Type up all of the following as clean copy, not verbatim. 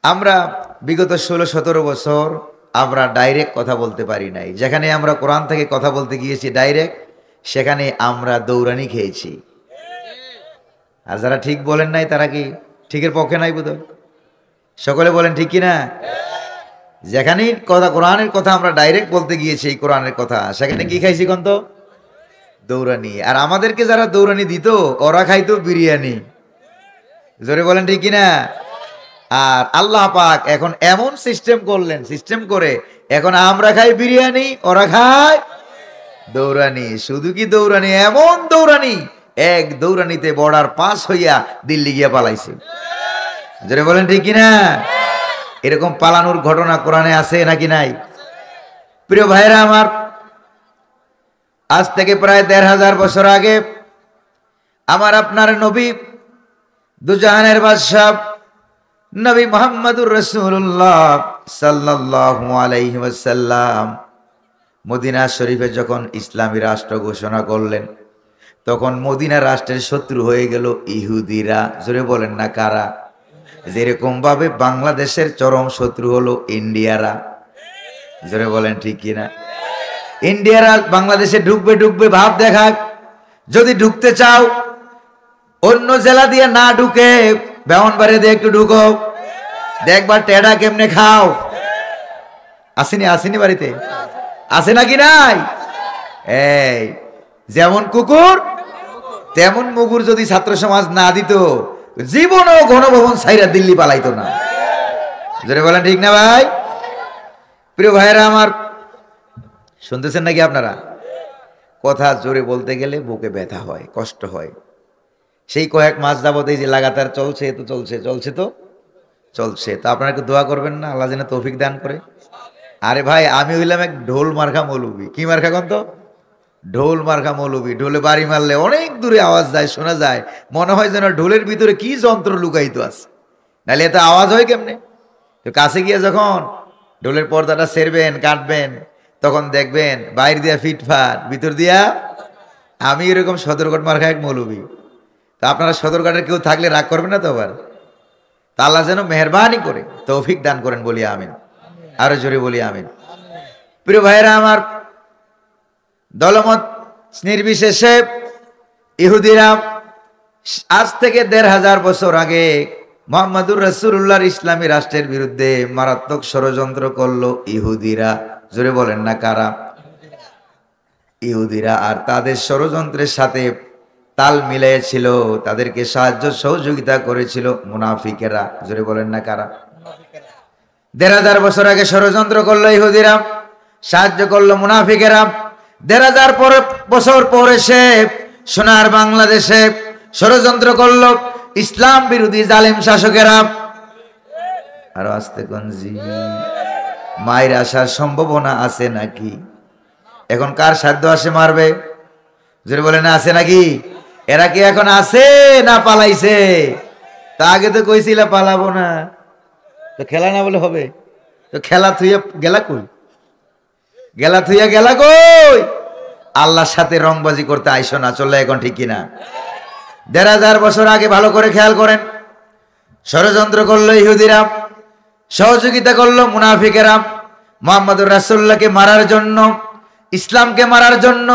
আমরা বিগত 16-17 বছর আমরা ডাইরেক্ট কথা বলতে পারি নাই। যেখানে আমরা কোরআন থেকে কথা বলতে গিয়েছি ডাইরেক্ট, সেখানে আমরা দৌড়ানি খেয়েছি। আর যারা ঠিক বলেন নাই তারা কি ঠিকের পক্ষে নাই? বোধহয় সকলে বলেন ঠিক কিনা? যেখানে কথা কোরআনের কথা আমরা ডাইরেক্ট বলতে গিয়েছি এই কোরআনের কথা, সেখানে কি খাইছি কোন তো? দৌড়ানি। আর আমাদেরকে যারা দৌড়ানি দিত ওরা খাইতো বিরিয়ানি। জোরে বলেন ঠিক কিনা? আর আল্লাহ পাক এখন এমন সিস্টেম করলেন, সিস্টেম করে এখন আমরা খাই বিরিয়ানি, ওরা খায় দৌড়ানি। শুধু কি দৌড়ানি, এমন দৌড়ানি, এক দৌড়ানিতে বর্ডার পাস হইয়া দিল্লি গিয়া পালাইছে। জোরে বলেন ঠিক কিনা? এরকম পালানোর ঘটনা কোরআনে আছে নাকি নাই? প্রিয় ভাইরা আমার, আজ থেকে প্রায় ১৫০০ বছর আগে আমার আপনার নবী, দুজাহানের বাদশাহ নবী মুহাম্মদুর রাসূলুল্লাহ সাল্লাল্লাহু আলাইহি ওয়াসাল্লাম মদিনা শরীফে যখন ইসলামী রাষ্ট্র ঘোষণা করলেন, তখন মদিনা রাষ্ট্রের শত্রু হয়ে গেল ইহুদিরা। জোরে বলেন না কারা? যেরকম ভাবে বাংলাদেশের চরম শত্রু হলো ইন্ডিয়ারা। জোরে বলেন ঠিক কিনা? ইন্ডিয়ারা বাংলাদেশে ঢুকবে ঢুকবে ভাব দেখাক। যদি ঢুকতে চাও অন্য জেলা দিয়ে না ঢুকে ব্রাহ্মণবাড়িয়া দিয়ে একটু ঢুকো, দেখবার টেডা কেমনে খাও। আসেনি? আসেনি? বাড়িতে আছে নাকি নাই? এই যেমন কুকুর তেমন মুগুর যদি ছাত্র সমাজ না দিত, জীবনও গণভবন ছাইরা দিল্লি পালাইতো না। জোরে বলেন ঠিক না ভাই? প্রিয় ভাইয়েরা আমার, শুনতেছেন নাকি আপনারা? কথা জোরে বলতে গেলে বুকে ব্যথা হয়, কষ্ট হয়। সেই কয়েক মাস যাবত এই যে লাগাতার চলছে তো চলছে, চলছে তো চলছে। তো আপনারা একটু দোয়া করবেন না আল্লাহ যেন তৌফিক দান করে। আরে ভাই, আমি হইলাম এক ঢোল মার্কা মৌলবি। কি মার্কা কোন তো? ঢোল মার্কা মৌলবি। ঢোলে বাড়ি মারলে অনেক দূরে আওয়াজ যায়, শোনা যায়, মনে হয় যেন ঢোলের ভিতরে কি যন্ত্র লুকাইতো আছে, নাহলে এত আওয়াজ হয় কেমনে? তো কাছে গিয়ে যখন ঢোলের পর্দাটা সেরবেন, কাটবেন, তখন দেখবেন বাইর দিয়া ফিটফাট, ভিতর দিয়া আমি এরকম সদরঘাট মার্কা এক মৌলবি। তা আপনারা সদরঘাটের কেউ থাকলে রাগ করবেন না তো আবার? তা আল্লাহ যেন মেহরবানি করে তৌফিক দান করেন, বলি আমিন। আরো জোরে বলি আমিন। প্রিয় ভাইরা আমার, দলমত নির্বিশেষে ইহুদিরা আজ থেকে ১৫০০ বছর আগে মুহাম্মদুর রাসূলুল্লাহর ইসলামী রাষ্ট্রের বিরুদ্ধে মারাত্মক ষড়যন্ত্র করলো ইহুদিরা। জোরে বলেন না কারা? ইহুদিরা। আর তাদের ষড়যন্ত্রের সাথে তাল মিলিয়েছিল, তাদেরকে সাহায্য সহযোগিতা করেছিল মুনাফিকেরা। জোরে বলেন না কারা? ১৫০০ বছর আগে ষড়যন্ত্র করলো ইহুদিরা, সাহায্য করলো মুনাফিকেরা। ১৫০০ বছর পরে সে সোনার বাংলাদেশে ষড়যন্ত্র করলো ইসলাম বিরোধী জালেম শাসকেরা। আরো আস্তে গঞ্জি, মায়ের আসার সম্ভাবনা আছে নাকি? এখন কার সাধ্য আসে মারবে? যদি বলে না আছে নাকি? এরা কি এখন আছে না পালাইছে? তা আগে তো কইছিল পালাবো না, তো খেলা না বলে হবে? তো খেলা থুইয়া গেলা কই? গেলা থুইয়া গেলা কই? আল্লাহর সাথে রংবাজি করতে আইসো না, চলে এখন ঠিক কিনা? ১৫০০ বছর আগে ভালো করে খেয়াল করেন, ষড়যন্ত্র করলো ইহুদিরা, সহযোগিতা করলো মুনাফিকেরা মুহাম্মদুর রাসূলুল্লাহকে মারার জন্য, ইসলামকে মারার জন্য,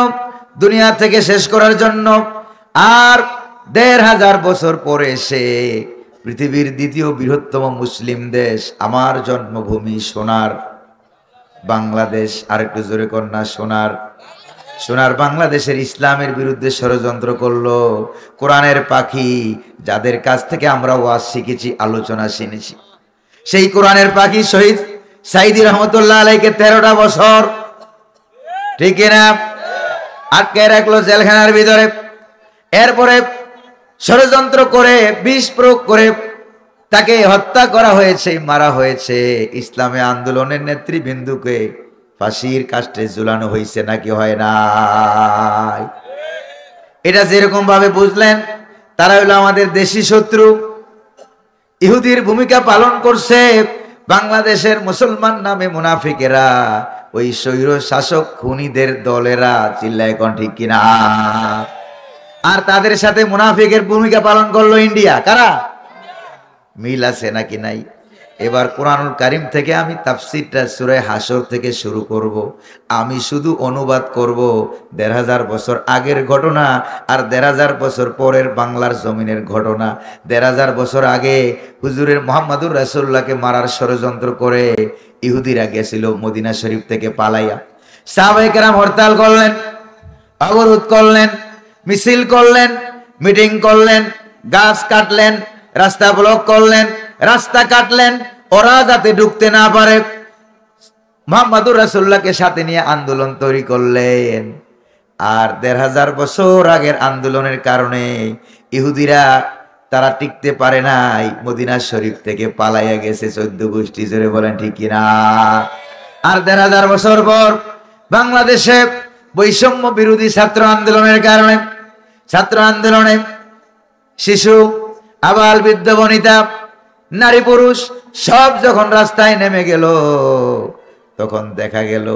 দুনিয়া থেকে শেষ করার জন্য। আর ১৫০০ বছর পরে এসে পৃথিবীর দ্বিতীয় বৃহত্তম মুসলিম দেশ, আমার জন্মভূমি সোনার বাংলাদেশ, আর একটু জোরে কন্যা সোনার বাংলাদেশের ইসলামের বিরুদ্ধে ষড়যন্ত্র করলো কোরআনের পাখি, যাদের কাছ থেকে আমরা ওয়াজ শিখেছি, আলোচনা শুনেছি। সেই কোরআনের পাখি শহীদ সাইদি রহমতুল্লাহ আলাইকে ১৩টা বছর, ঠিক না, আটকে রাখলো জেলখানার ভিতরে। এরপরে ষড়যন্ত্র করে বিষ প্রয়োগ করে তাকে হত্যা করা হয়েছে, মারা হয়েছে। ইসলামী আন্দোলনের নেতৃবৃন্দকে ফাঁসির কাস্টে ঝুলানো হয়েছে নাকি হয় নাই? এটা যেরকম ভাবে বুঝলেন, তারা হলো আমাদের দেশি শত্রু। ইহুদির ভূমিকা পালন করছে বাংলাদেশের মুসলমান নামে মুনাফিকেরা, ওই স্বৈর শাসক খুনিদের দলেরা। চিল্লায় কোন ঠিক কিনা? আর তাদের সাথে মুনাফিকের ভূমিকা পালন করলো ইন্ডিয়া। কারা? মিল আছে নাকি নাই? এবার কোরআনুল কারীম থেকে আমি তাফসীরটা সূরা হাসর থেকে শুরু করব। আমি শুধু অনুবাদ করব ১৫০০ বছর আগের ঘটনা আর ১৫০০ বছর পরের বাংলার জমিনের ঘটনা। ১৫০০ বছর আগে হুজুরের মুহাম্মদুর রাসূলুল্লাহকে মারার ষড়যন্ত্র করে ইহুদিরা গেছিল মদিনা শরীফ থেকে পালাইয়া। সাহাবায়ে কেরাম হরতাল করলেন, অবরোধ করলেন, মিছিল করলেন, মিটিং করলেন, গাছ কাটলেন, রাস্তা ব্লক করলেন, রাস্তা কাটলেন, ওরা যাতে ঢুকতে না পারে। মুহাম্মদুর রাসূলুল্লাহকে সাথে নিয়ে আন্দোলন তৈরি করলেন। আর ১৫০০ বছর আগের আন্দোলনের কারণে ইহুদিরা তারা টিকতে পারে নাই, মদিনা শরীফ থেকে পালাইয়া গেছে ১৪ গোষ্ঠী। জোরে বলেন ঠিক কিনা? আর ১৫০০ বছর পর বাংলাদেশে বৈষম্য বিরোধী ছাত্র আন্দোলনের কারণে, ছাত্র আন্দোলনে শিশু, আবাল, বৃদ্ধ, বনিতা, নারী, পুরুষ সব যখন রাস্তায় নেমে গেল, তখন দেখা গেল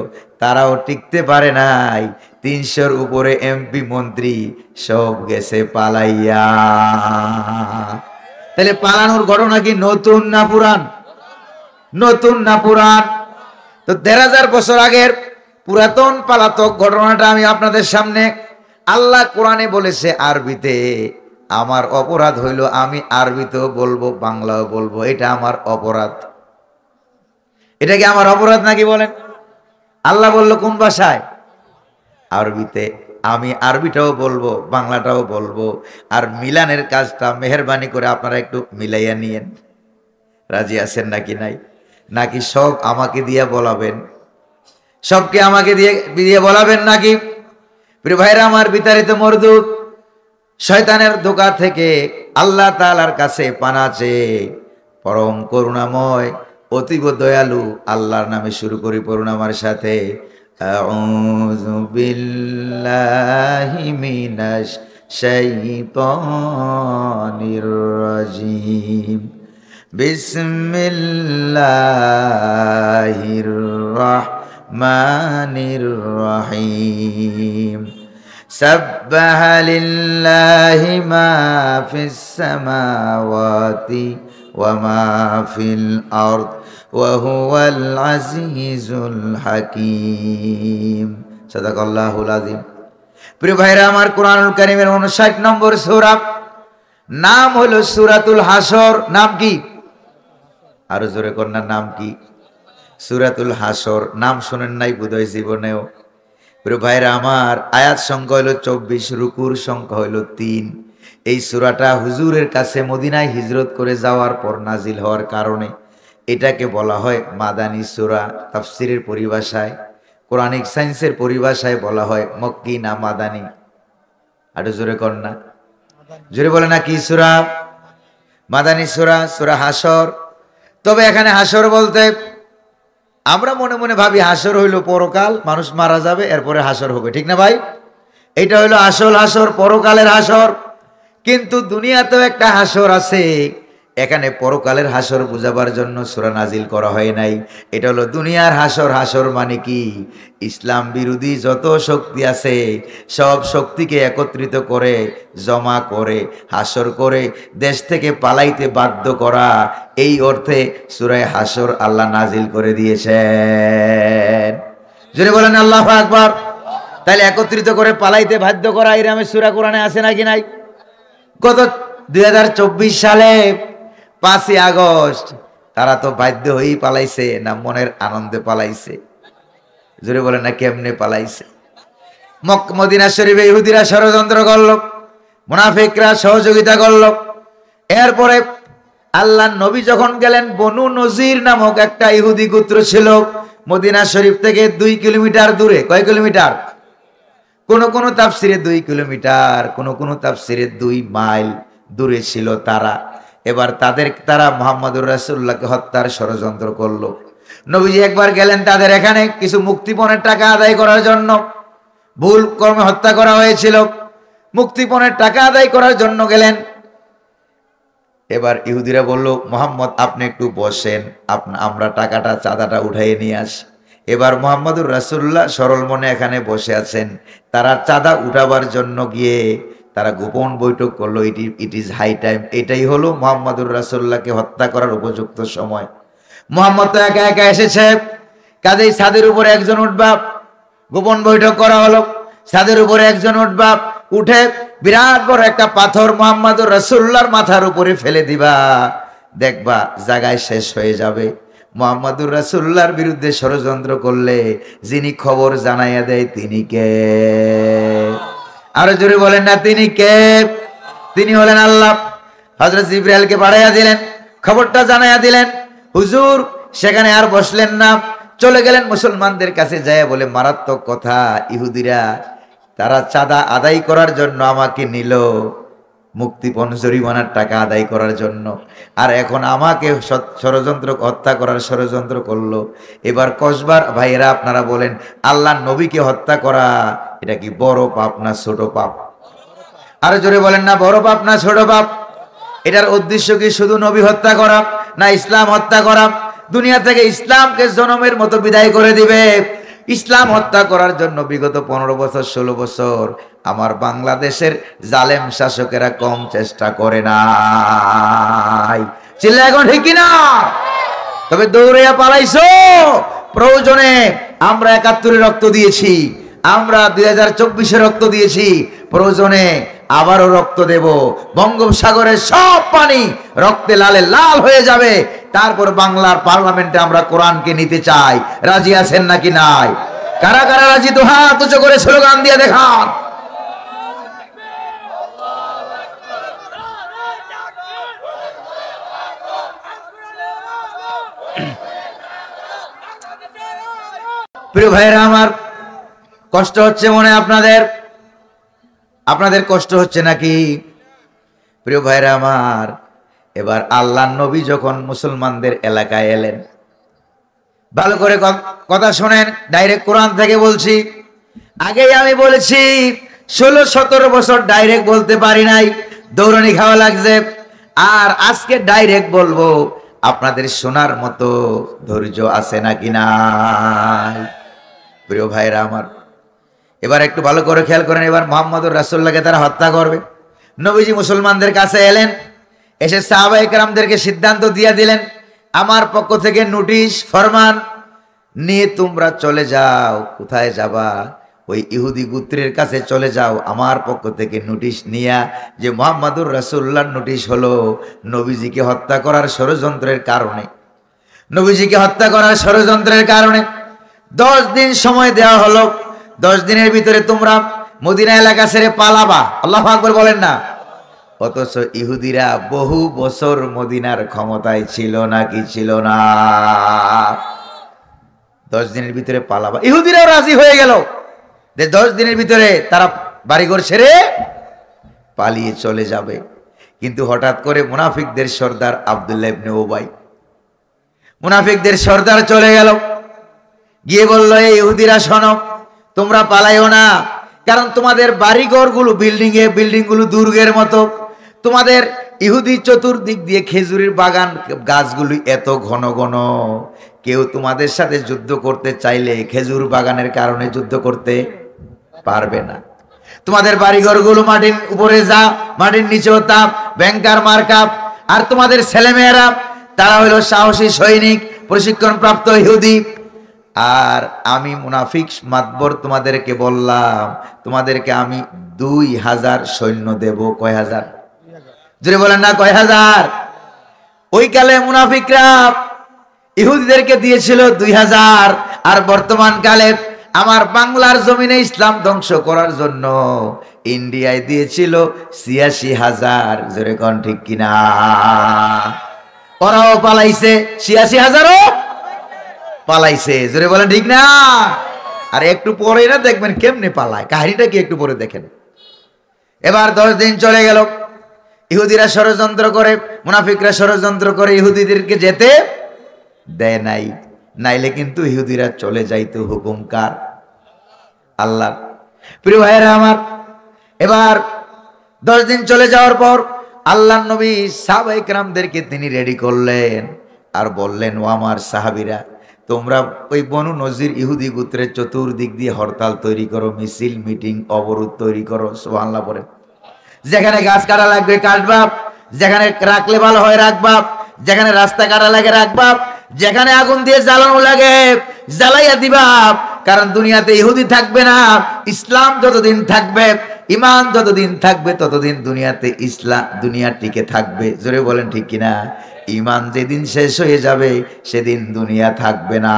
তারাও টিকতে পারে নাই। ৩০০-র উপরে এমপি, মন্ত্রী সব গেছে পালাইয়া। তাহলে পালানোর ঘটনা কি নতুন না পুরান? নতুন না পুরান? তো ১৫০০ বছর আগের পুরাতন পালাতক ঘটনাটা আমি আপনাদের সামনে, আল্লাহ কোরআনে বলেছে আরবিতে। আমার অপরাধ হইল আমি আরবিতেও বলবো, বাংলাও বলবো, এটা আমার অপরাধ। এটা কি আমার অপরাধ নাকি বলেন? আল্লাহ বলল কোন ভাষায়? আরবিতে। আমি আরবিটাও বলবো, বাংলাটাও বলবো। আর মিলানের কাজটা মেহেরবানি করে আপনারা একটু মিলাইয়া নিয়েন। রাজি আছেন নাকি নাই? নাকি সব আমাকে দিয়ে বলাবেন? সবকে আমাকে দিয়ে বলাবেন নাকি? প্রিয় ভাইরা আমার, বিতাড়িত মরদুদ শয়তানের ধোঁকা থেকে আল্লাহ তাআলার কাছে পানা চেয়ে পরম করুণাময়, অতীব দয়ালু আল্লাহর নামে শুরু করি পড়ুন আমার সাথে। আউযু বিল্লাহি মিনাশ শাইতানির রাজিম। বিসমিল্লাহির রাহমানির রহিম। সাব্বাহা লিল্লাহি মা ফিস সামাওয়াতি ওয়া মা ফিল আরদ ওয়া হুয়াল আজিজুল হাকীম। সাদাকাল্লাহুল আযীম। প্রিয় ভাইরা আমার, কোরআনুল কারীমের ৫৯ নম্বর সূরা, নাম হলো সূরাতুল হাসর। নাম কি? আরো জোরে কন্যার নাম কি? সূরাতুল হাসর। নাম শুনেন নাই বোধহয় জীবনেও। প্রিয় ভাইরা আমার, আয়াত সংখ্যা হইল ২৪, রুকুর সংখ্যা হইল ৩। এই সূরাটা হুজুরের কাছে মদিনায় হিজরত করে যাওয়ার পর নাজিল হওয়ার কারণে এটাকে বলা হয় মাদানী সূরা। তাফসীরের পরিভাষায়, কোরআনিক সায়েন্সের পরিভাষায় বলা হয় মক্কি না মাদানী। আরো জোরে কন্যা, জোরে বলে না কি সূরা? মাদানী সূরা, সূরা হাসর। তবে এখানে হাসর বলতে আমরা মনে মনে ভাবি হাসর হইল পরকাল, মানুষ মারা যাবে এরপরে হাসর হবে, ঠিক না ভাই? এটা হইল আসল হাসর, পরকালের হাসর। কিন্তু দুনিয়াতেও একটা হাসর আছে। এখানে পরকালের হাসর বুঝাবার জন্য সূরা নাজিল করা হয় নাই। এটা হলো দুনিয়ার হাসর। হাসর মানে কি? ইসলাম বিরোধী যত শক্তি আছে সব শক্তিকে একত্রিত করে, জমা করে, হাসর করে দেশ থেকে পালাইতে বাধ্য করা। এই অর্থে সূরা হাসর আল্লাহ নাজিল করে দিয়েছেন। জোরে বলেন আল্লাহু আকবার। তাহলে একত্রিত করে পালাইতে বাধ্য করা, এই নামে সূরা কোরআনে আছে নাকি নাই? গত ২০২৪ সালে ৫ই আগস্ট তারা তো বাধ্য হয়েই পালাইছে না মনের আনন্দে পালাইছে? জোরে বলেন না কেমনে পালাইছে? মদিনা শরীফে ইহুদিরা ষড়যন্ত্র করল, মুনাফিকরা সহযোগিতা করল। এরপরে আল্লাহর নবী যখন গেলেন, বনু নজির নামক একটা ইহুদি গোত্র ছিল মদিনা শরীফ থেকে ২ কিলোমিটার দূরে। কয় কিলোমিটার? কোন কোন তাফসিরে ২ কিলোমিটার, কোন কোন তাফসিরে ২ মাইল দূরে ছিল তারা। এবার তারা মুহাম্মদুর রাসূলুল্লাহকে হত্যার ষড়যন্ত্র করলো। নবীজি একবার গেলেন তাদের এখানে কিছু মুক্তিপণের টাকা আদায় করার জন্য। ভুল কর্মে হত্যা করা হয়েছিল, মুক্তিপণের টাকা আদায় করার জন্য গেলেন। এবার ইহুদিরা বলল, মুহাম্মদ আপনি একটু বসেন, আমরা টাকাটা, চাঁদাটা উঠাইয়ে নিয়ে আসি। এবার মুহাম্মদুর রাসূলুল্লাহ সরল মনে এখানে বসে আছেন। তারা চাঁদা উঠাবার জন্য গিয়ে তারা গোপন বৈঠক করলো। It is high time. এটাই হলো মুহাম্মদুর রাসূলুল্লাহকে হত্যা করার উপযুক্ত সময়। মুহাম্মদ তো একা একা এসেছে, কাজেই ছাদের উপরে একজন উঠবা, গোপন বৈঠক করা হলো। ছাদের উপরে একজন উঠবা, উঠে বিরাট বড় একটা পাথর মুহাম্মদুর রাসূলুল্লাহর মাথার উপরে ফেলে দিবা, দেখবা জায়গায় শেষ হয়ে যাবে। মুহাম্মদুর রাসূলুল্লাহর বিরুদ্ধে ষড়যন্ত্র করলে যিনি খবর জানাইয়া দেয় তিনি কে? আরো জোরে বলেন না, তিনি কে? তিনি হলেন আল্লাহ। হযরত জিবরাইলকে পাঠাইয়া দিলেন, খবরটা জানাইয়া দিলেন। হুজুর সেখানে আর বসলেন না, চলে গেলেন মুসলমানদের কাছে, যায় বলে মারাত্মক কথা, ইহুদিরা তারা চাঁদা আদায় করার জন্য আমাকে নিল, মুক্তিপণ জরিমানার টাকা আদায় করার জন্য, আর এখন আমাকে ষড়যন্ত্র হত্যা করার ষড়যন্ত্র করলো। এবার কসবার ভাইয়েরা আপনারা বলেন, আল্লাহ নবীকে হত্যা করা এটা কি বড় পাপ না ছোট পাপ? আরো জোরে বলেন না, বড় পাপ না ছোট পাপ? এটার উদ্দেশ্য কি শুধু নবী হত্যা করা না ইসলাম হত্যা করা? দুনিয়া থেকে ইসলামকে জনমের মতো বিদায় করে দিবে। ইসলাম হত্যা করার জন্য বিগত 15 বছর 16 বছর আমার বাংলাদেশের জালেম শাসকেরা কম চেষ্টা করে নাই। চিল্লা এখন ঠিক কিনা? তবে দৌড়িয়া পালাইছো। প্রয়োজনে আমরা 71-এ রক্ত দিয়েছি, আমরা 2024-এ রক্ত দিয়েছি, প্রয়োজনে আবারও রক্ত দেব। বঙ্গোপসাগরের সব পানি রক্তে লালে লাল হয়ে যাবে, তারপর বাংলার পার্লামেন্টে আমরা কোরআনকে নিতে চাই। রাজি আছেন নাকি নাই? কারা কারা রাজি তো হাত উঁচু করে স্লোগান দিয়ে দেখান। প্রিয় ভাইরা আমার, কষ্ট হচ্ছে মনে আপনাদের? আপনাদের কষ্ট হচ্ছে নাকি? প্রিয় ভাইরা আমার, এবার আল্লাহর নবী যখন মুসলমানদের এলাকায় এলেন, ভালো করে কথা শোনেন, ডাইরেক্ট কোরআন থেকে বলছি। আগেই আমি বলেছি 16-17 বছর ডাইরেক্ট বলতে পারি নাই, দৌড়ানি খাওয়া লাগছে। আর আজকে ডাইরেক্ট বলবো, আপনাদের শোনার মতো ধৈর্য আছে নাকি নাই? প্রিয় ভাইরা আমার, এবার একটু ভালো করে খেয়াল করেন। এবার মুহাম্মদুর রাসূলুল্লাহকে তারা হত্যা করবে। নবীজি মুসলমানদের কাছে এলেন, এসে সাহাবায়ে কেরামদেরকে সিদ্ধান্ত দিয়ে দিলেন, আমার পক্ষ থেকে নোটিশ ফরমান নিয়ে তোমরা চলে যাও। কোথায় যাবা? ওই ইহুদি গোত্রের কাছে চলে যাও। আমার পক্ষ থেকে নোটিশ নিয়া, যে মুহাম্মদুর রাসূলুল্লাহর নোটিশ হলো নবীজিকে হত্যা করার ষড়যন্ত্রের কারণে, নবীজিকে হত্যা করার ষড়যন্ত্রের কারণে 10 দিন সময় দেওয়া হলো। 10 দিনের ভিতরে তোমরা মদিনা এলাকা ছেড়ে পালাবা। আল্লাহু আকবার বলেন না? অথচ ইহুদিরা বহু বছর মদিনার ক্ষমতায় ছিল নাকি ছিল না? 10 দিনের ভিতরে পালাবা। ইহুদিরাও রাজি হয়ে গেল যে 10 দিনের ভিতরে তারা বাড়িঘর ছেড়ে পালিয়ে চলে যাবে। কিন্তু হঠাৎ করে মুনাফিকদের সর্দার আব্দুল্লাহ ইবনে উবাই, মুনাফিকদের সর্দার চলে গেল, গিয়ে বলল, এই ইহুদিরা শোনো, তোমরা পালাইও না, কারণ তোমাদের বাড়িঘরগুলো বিল্ডিংগুলো দুর্গের মতো। তোমাদের ইহুদি চতুর্দিক দিয়ে খেজুরের বাগান গাছগুলো এত ঘন ঘন, কেউ তোমাদের সাথে যুদ্ধ করতে চাইলে খেজুর বাগানের কারণে যুদ্ধ করতে পারবে না। তোমাদের বাড়িঘরগুলো মাটির উপরে যা, মাটির নিচেও তাপ, ব্যাংকার মার্কাপ। আর তোমাদের ছেলেমেয়েরা তারা হলো সাহসী সৈনিক, প্রশিক্ষণপ্রাপ্ত ইহুদি। আর আমি মুনাফিক মাতবর তোমাদেরকে বললাম, তোমাদেরকে আমি 2000 সৈন্য দেব। কয় হাজার? জোরে বলেন না, কয় হাজার? ওই কালে মুনাফিকরা ইহুদিদেরকে দিয়েছিল 2000, আর বর্তমান কালে আমার বাংলার জমিনে ইসলাম ধ্বংস করার জন্য ইন্ডিয়ায় দিয়েছিল 86,000। জোরে কোন ঠিক কিনা? ওরাও পালাইছে, 86,000ও পালাইছে। জোরে বলেন ঠিক না? আর একটু পরে না দেখবেন কেমনে পালায়, কাহিনীটা কি একটু পরে দেখেন। এবার 10 দিন চলে গেল, ইহুদিরা ষড়যন্ত্র করে, মুনাফিকরা ষড়যন্ত্র করে ইহুদিদেরকে যেতে দেয় নাই, নাইলে কিন্তু ইহুদিরা চলে যাইতো। হুকুম কার? আল্লাহ। প্রিয় ভাইয়েরা আমার, এবার 10 দিন চলে যাওয়ার পর আল্লাহর নবী সাহাবায়ে কেরামদেরকে তিনি রেডি করলেন আর বললেন, ও আমার সাহাবীরা, তোমরা ওই বনু নজির ইহুদি গোত্রের চতুর্দিক দিয়ে হরতাল তৈরি করো, মিছিল মিটিং অবরোধ তৈরি করো। সুবহানাল্লাহ পড়ে। যেখানে গাছ কাটা লাগবে কাটবা, যেখানে রাখলে ভালো হয় রাখবা, যেখানে রাস্তা কাটা লাগে রাখবা, যেখানে আগুন দিয়ে জ্বালানো লাগে জ্বালাইয়া দিবা, কারণ দুনিয়াতে ইহুদি থাকবে না। ইসলাম যতদিন থাকবে, ইমান যতদিন থাকবে, ততদিন দুনিয়াতে দুনিয়া টিকে থাকবে। জোরে বলেন ঠিক কিনা? ইমান যেদিন শেষ হয়ে যাবে সেদিন দুনিয়া থাকবে না।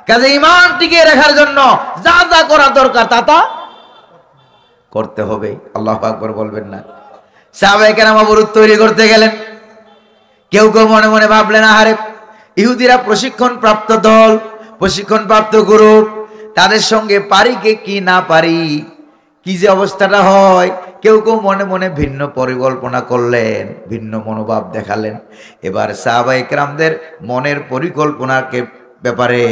কাজে ইমান টিকে রাখার জন্য যা যা করা দরকার তা করতে হবে। আল্লাহু আকবার বলবেন না? সাহাবায়ে কেরাম অবরোধ তৈরি করতে গেলেন। কেউ কেউ মনে মনে ভাবলেন, আরে ইহুদিরা প্রশিক্ষণ প্রাপ্ত দল, প্রশিক্ষণ প্রাপ্ত গ্রুপ, তাদের সঙ্গে পারি কি না পারি, কি যে অবস্থাটা হয়। কেউ কেউ মনে মনে ভিন্ন পরিকল্পনা করলেন, ভিন্ন মনোভাব দেখালেন। এবার সাহাবায়ে কেরামদের মনের পরিকল্পনাকে ব্যাপারে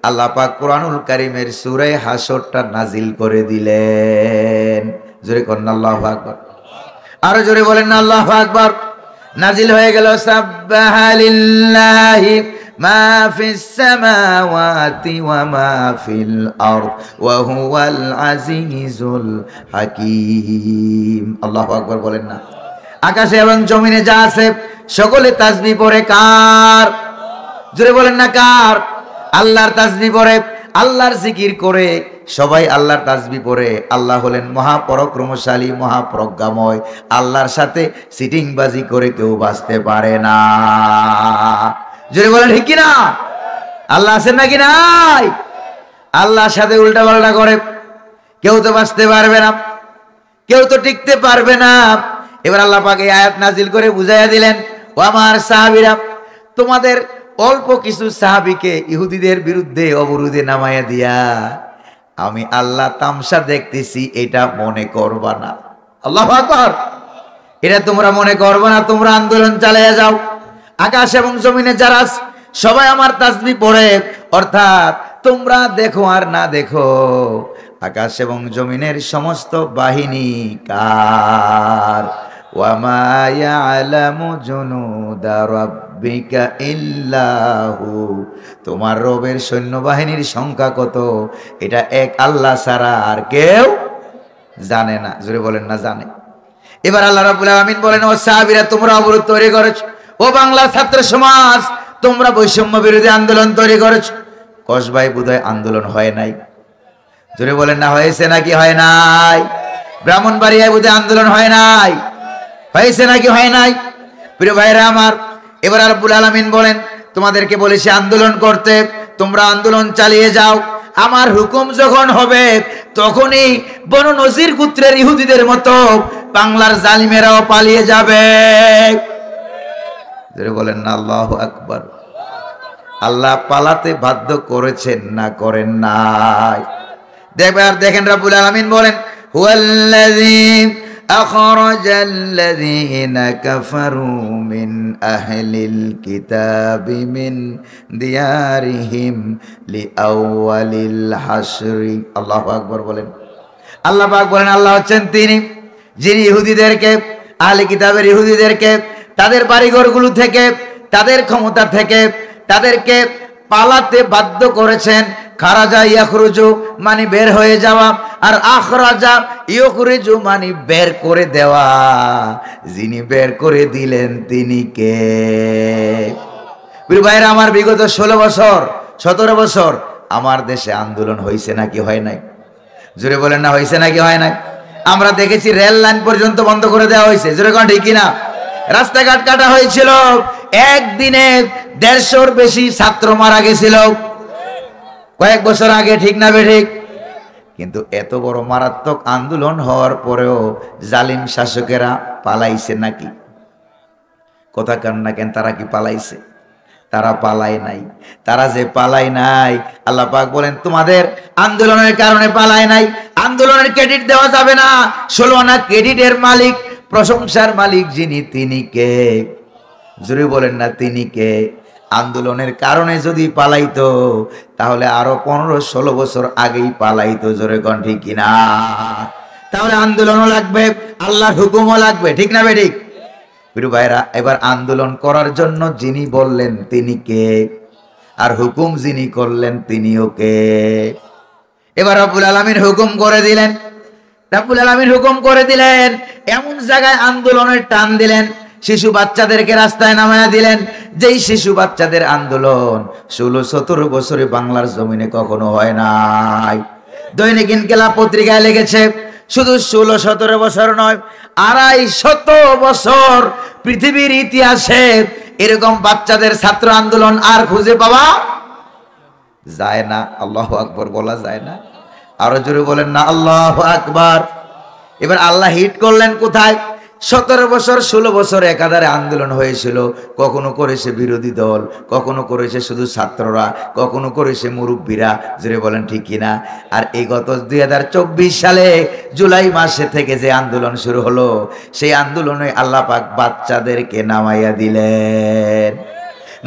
আল্লাহ পাক কোরআনুল কারীমের সূরা হাসরটা নাজিল করে দিলেন। জোরে করেন আল্লাহু আকবার। আরো জোরে বলেন না আল্লাহু আকবার। নাজিল হয়ে গেল, সাব্বাহা লিল্লাহি মা ফিস সামাওয়াতি ওয়া মা ফিল আরদ ওয়া হুয়াল আজিজুল হাকীম। আল্লাহু আকবার বলেন না? আকাশে এবং জমিনে যা আছে সকলে তাসবিহ পড়ে কার? জোরে বলেন না কার? আল্লাহর তাসবিহ পড়ে, আল্লাহর জিকির করে, সবাই আল্লাহর তাসবিহ পড়ে। আল্লাহ হলেন মহাপরাক্রমশালী, মহাপ্রজ্ঞাময়। আল্লাহর সাথে সিটিংবাজি করে কেউ বাঁচতে পারে না। জোরে বলেন ঠিক কিনা? আল্লাহ আছেন নাকি নাই? আল্লাহর সাথে উল্টা পাল্টা করে কেউ তো বাঁচতে পারবে না, কেউ তো টিকতে পারবে না। এবার আল্লাহ পাক এই আয়াত নাজিল করে বুঝাইয়া দিলেন, ও আমার সাহাবীরা, তোমাদের অল্প কিছু সাহাবীকে ইহুদিদের বিরুদ্ধে অবরোধে নামাইয়া দিয়া আমি আল্লাহ তামসা দেখতেছি, এটা মনে করবা না। আল্লাহু আকবার। এটা তোমরা মনে করবা না, তোমরা আন্দোলন চালিয়ে যাও। আকাশ এবং জমিনে যারা সবাই আমার তাসবিহ পড়ে, অর্থাৎ তোমরা দেখো আর না দেখো, আকাশ এবং জমিনের সমস্ত বাহিনী কার? ওয়া মা ইয়ালামু জুনুদা রাব্বিকা ইল্লাহু। তোমার রবের সৈন্যবাহিনীর সংখ্যা কত এটা এক আল্লাহ ছাড়া আর কেউ জানে না। জোরে বলেন না জানে? এবার আল্লাহ রাব্বুল আলামিন বলেন, ও সাহাবীরা, তোমরা অবরোধ তৈরি করেছ। ও বাংলার ছাত্র সমাজ, তোমরা বৈষম্য বিরোধী আন্দোলন তৈরি করেছ। কসবায় বোধহয় আন্দোলন হয় নাই। জোরে বলেন না হয়েছে নাকি হয় নাই? ব্রাহ্মণবাড়িয়ায় বোধহয় আন্দোলন হয় নাই, হয়েছে নাকি হয় নাই? প্রিয় ভাইরা আমার, এবার রাব্বুল আলামিন বলেন, তোমাদেরকে বলেছি আন্দোলন করতে, তোমরা আন্দোলন চালিয়ে যাও। আমার হুকুম যখন হবে তখনই বনু নজির গোত্রের ইহুদিদের মতো বাংলার জালিমেরাও পালিয়ে যাবে। বলেন না আল্লাহু আকবার। আল্লাহ পালাতে বাধ্য করেছেন না করেন নাই? দেখেন রাব্বুল আলামিন বলেন, হুয়াল্লাযী আখরাজাল্লাযীনা কাফারু মিন আহলিল কিতাবি মিন দিয়ারিহিম লিআউয়ালিল হাসরি। আল্লাহু আকবার বলেন। আল্লাহ পাক বলেন, আল্লাহ হচ্ছেন তিনি যিনি ইহুদিদেরকে, আহলে কিতাবের ইহুদিদেরকে তাদের বাড়িঘরগুলো থেকে, তাদের ক্ষমতা থেকে তাদেরকে পালাতে বাধ্য করেছেন। খারাজা ইয়াখরুজু মানে বের হয়ে যাওয়া, আর আখরাজা ইয়াখরুজু মানে বের করে দেওয়া। যিনি বের করে দিলেন তিনি কে? প্রিয় ভাইরা আমার, বিগত 16 বছর 17 বছর আমার দেশে আন্দোলন হয়েছে নাকি হয় নাই? জোরে বলেন না হয়েছে নাকি হয় নাই? আমরা দেখেছি রেল লাইন পর্যন্ত বন্ধ করে দেওয়া হয়েছে। জোরে কোন ঠিক কিনা? রাস্তাঘাট কাটা হয়েছিল। একদিনে 150-র বেশি ছাত্র মারা গেছিল কয়েক বছর আগে, ঠিক না বেঠিক? কিন্তু এত বড় মারাত্মক আন্দোলন হওয়ার পরেও জালিম শাসকেরা পালাইছে নাকি? কথা কান না কেন? তারা কি পালাইছে? তারা পালায় নাই। তারা যে পালায় নাই, আল্লাহ পাক বলেন তোমাদের আন্দোলনের কারণে পালায় নাই। আন্দোলনের ক্রেডিট দেওয়া যাবে না। 16 আনা ক্রেডিটের মালিক, প্রশংসার মালিক যিনি, তিনি কে? জোরে বলেন না তিনি কে? আন্দোলনের কারণে যদি পালাইতো তাহলে আরো 15-16 বছর আগেই পালাইতো। জোরে কোন ঠিক কিনা? তাহলে আন্দোলনও লাগবে, আল্লাহর হুকুমও লাগবে, ঠিক না বেঠিক? প্রিয় ভাইরা, এবার আন্দোলন করার জন্য যিনি বললেন তিনি কে, আর হুকুম যিনি করলেন তিনিও কে? এবার রব্বুল আলামিন হুকুম করে দিলেন। রব্বুল আলামিন হুকুম করে দিলেন, এমন জায়গায় আন্দোলনের টান দিলেন শিশু বাচ্চাদেরকে রাস্তায় নামায়া দিলেন। যেই শিশু বাচ্চাদের আন্দোলন 16-17 বছরে বাংলার জমিনে কখনো হয় নাই। দৈনিক ইনকিলাব পত্রিকায় লেগেছে, শুধু 16-17 বছর নয়, 250 বছর পৃথিবীর ইতিহাসে এরকম বাচ্চাদের ছাত্র আন্দোলন আর খুঁজে পাওয়া যায় না। আল্লাহু আকবার বলা যায় না? আরো জোরে বলেন না আল্লাহু আকবার। এবার আল্লাহ হিট করলেন কোথায়? 17 বছর 16 বছর একাধারে আন্দোলন হয়েছিল। কখনো করেছে বিরোধী দল, কখনো করেছে শুধু ছাত্ররা, কখনো করেছে মুরব্বীরা। জোরে বলেন ঠিক কিনা? আর এই গত 2024 সালে জুলাই মাসে থেকে যে আন্দোলন শুরু হলো, সেই আন্দোলনে আল্লাহ পাক বাচ্চাদেরকে নামাইয়া দিলেন।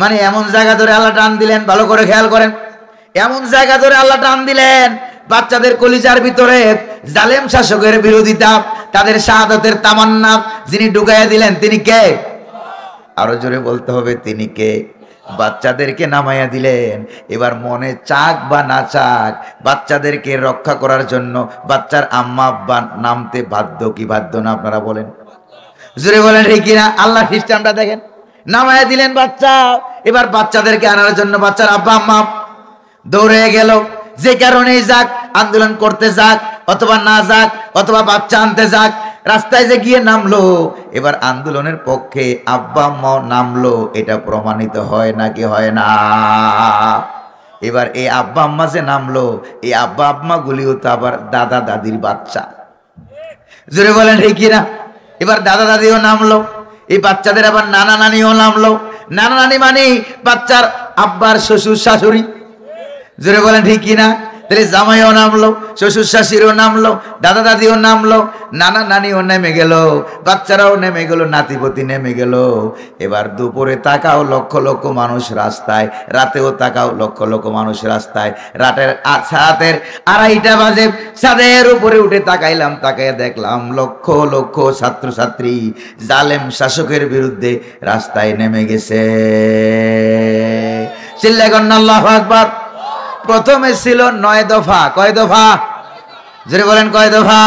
মানে এমন জায়গা ধরে আল্লাহ টান দিলেন, ভালো করে খেয়াল করেন, এমন জায়গা ধরে আল্লাহ টান দিলেন বাচ্চাদের কলিজার ভিতরে জালেম শাসকের বিরোধিতা, তাদের শাহাদাতের তামান্না যিনি ঢুকাইয়া দিলেন তিনি কে? আরো জোরে বলতে হবে, তিনি কে? বাচ্চাদেরকে নামাইয়া দিলেন। এবার মনে চাক বা না চাক বাচ্চাদেরকে রক্ষা করার জন্য বাচ্চার আম্মা আব্বা নামতে বাধ্য কি বাধ্য না? আপনারা বলেন, জোরে বলেন ঠিক কিনা? আল্লাহ সিস্টেমটা দেখেন, নামাইয়া দিলেন বাচ্চা। এবার বাচ্চাদেরকে আনার জন্য বাচ্চার আব্বা আম্মা দৌড়ে গেল। যে কারণেই যাক, আন্দোলন করতে যাক অথবা না যাক অথবা বাচ্চা আনতে যাক, রাস্তায় যে গিয়ে নামলো, এবার আন্দোলনের পক্ষে আব্বা আম্মা নামলো, এটা প্রমাণিত হয় নাকি হয় না? এবার এই আব্বা আম্মা যে নামলো, এই আব্বা আম্মা গুলিও তো আবার দাদা দাদির বাচ্চা। জোরে বলেন ঠিক কিনা? এবার দাদা দাদিও নামলো, এই বাচ্চাদের আবার নানা নানিও নামলো। নানা নানি মানে বাচ্চার আব্বার শ্বশুর শাশুড়ি। জোরে বলেন ঠিক কিনা? তাহলে জামাইও নামলো, শ্বশুর শাশুড়িও নামলো, দাদা দাদিও নামলো, নানা নানিও নেমে গেল, বাচ্চারাও নেমে গেল, নাতিপতি নেমে গেল। এবার দুপুরে তাকাও লক্ষ লক্ষ মানুষ রাস্তায়, রাতেও তাকাও লক্ষ লক্ষ মানুষ রাস্তায়। রাতের 2:30 বাজে ছাদের উপরে উঠে তাকাইলাম, তাকাইয়া দেখলাম লক্ষ লক্ষ ছাত্রছাত্রী জালেম শাসকের বিরুদ্ধে রাস্তায় নেমে গেছে। চিল্লায় কন্না আল্লাহু আকবার। প্রথমে ছিল 9 দফা। কয় দফা? জোরে বলেন কয় দফা?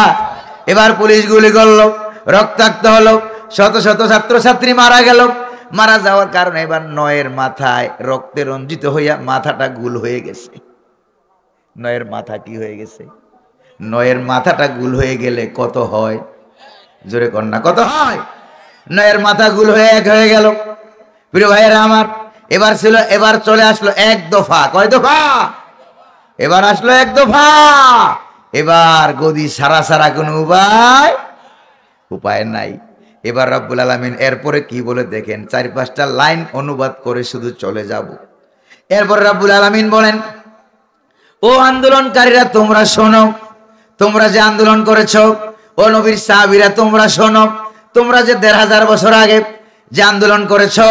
এবার পুলিশ গুলি করলো, রক্তাক্ত হলো, শত শত ছাত্রছাত্রী মারা গেল। মারা যাওয়ার কারণে এবার 9-এর মাথায় রক্তে রঞ্জিত হইয়া মাথাটা গুল হয়ে গেছে। 9-এর মাথা কি হয়ে গেছে? 9-এর মাথাটা গুল হয়ে গেলে কত হয়? জোরে কন্যা কত হয়? 9-এর মাথা গুল হয়ে এক হয়ে গেল। প্রিয় ভাইয়েরা আমার, এবার চলে আসলো 1 দফা। কয় দফা? এবার আসলো 1 দফা। এবার গদি সারা কোনো উপায় নাই। এবার রব্বুল আলামিন এরপরে কি বলে দেখেন, 4-5টা লাইন অনুবাদ করে শুধু চলে যাব। এরপর রব্বুল আলামিন বলেন, ও আন্দোলনকারীরা তোমরা শোনো, তোমরা যে আন্দোলন করেছো, ও নবীর সাহাবীরা তোমরা শোনো, তোমরা যে 1500 বছর আগে যে আন্দোলন করেছো,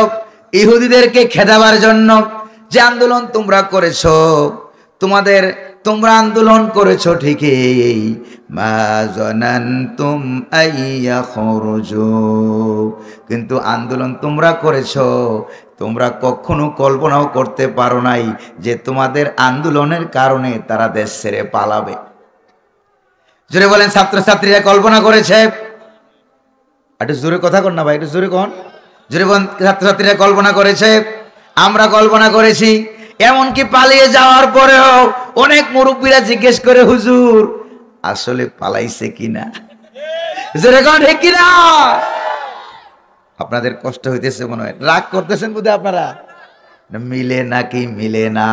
ইহুদিদেরকে খেদাবার জন্য যে আন্দোলন তোমরা করেছো, তোমরা আন্দোলন করেছো ঠিকই, মা জানান্তুম আইয়া খরুজু, কিন্তু আন্দোলন তোমরা করেছো, তোমরা কখনো কল্পনাও করতে পারো নাই যে তোমাদের আন্দোলনের কারণে তারা দেশ ছেড়ে পালাবে। জোরে বলেন, ছাত্রছাত্রীরা কল্পনা করেছে? একটু জোরে কথা কন না ভাই, একটু জোরে কন। জোরে বলেন, ছাত্রছাত্রীরা কল্পনা করেছে, আমরা কল্পনা করেছি। এমনকি পালিয়ে যাওয়ার পরেও অনেক মুরব্বীরা জিজ্ঞেস করে, হুজুর আসলে পালাইছে কিনা? জোরে কন ঠিক কিনা? আপনাদের কষ্ট হইতেছে মনে হয়, রাগ করতেছেন বোধহয় আপনারা। মিলে নাকি মিলে না?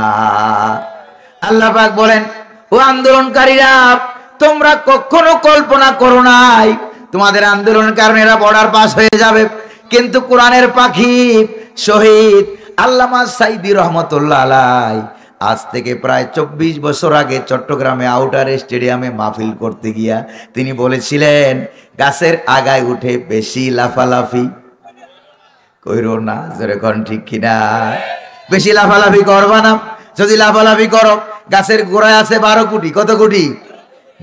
আল্লাহ পাক বলেন, ও আন্দোলনকারীরা তোমরা কখনো কল্পনা করো নাই তোমাদের আন্দোলনের কারণে এরা বর্ডার পাস হয়ে যাবে। কিন্তু কোরআনের পাখি শহীদ আল্লামা সাইদি রহমতুল্লাহ আলাইহি আজ থেকে প্রায় 24 বছর আগে চট্টগ্রামে আউটার স্টেডিয়ামে মাহফিল করতে গিয়া তিনি বলেছিলেন, গাছের আগায় উঠে বেশি লাফালাফি কইরো না। যেরকম ঠিক কিনা? বেশি লাফালাফি করবা না। যদি লাফালাফি করো, গাছের গোড়ায় আছে 12 কোটি। কত কোটি?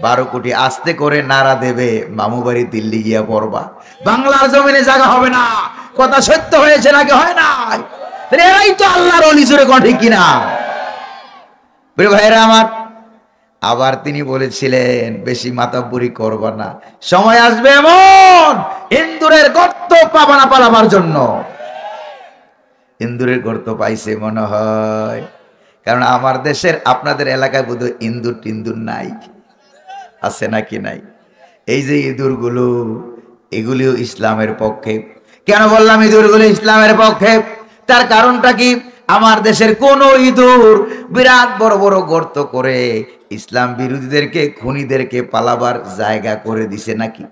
12 কোটি। আস্তে করে নাড়া দেবে, মামু বাড়ি দিল্লি গিয়া পড়বা। বাংলার জমিনে জায়গা হবে না। কথা সত্য হয়েছে নাকি হয় না? এরাই তো আল্লাহর ওলি। জোরে কোন ঠিক কিনা? প্রিয় ভাইরা আমার, আবার তিনি বলেছিলেন বেশি মাতাব্বুরি করবা না, সময় আসবে এমন ইন্দুরের গর্ত পাবা না পালাবার জন্য। ইন্দুরের গর্ত পাইছে মনে হয়, কারণ আমার দেশের আপনাদের এলাকায় বোধহয় ইন্দুর টিন্দুর নাই, আছে নাকি নাই? এই যে ইঁদুরগুলো, এগুলিও ইসলামের পক্ষে। কেন বললাম ইঁদুরগুলো ইসলামের পক্ষে? তার কারণটা কি? আমার দেশের কোন ইঁদুর বিরাট বড় বড় গর্ত করে ইসলাম বিরোধীদেরকে, খুনিদেরকে পালাবার জায়গা করে দিছে নাকি?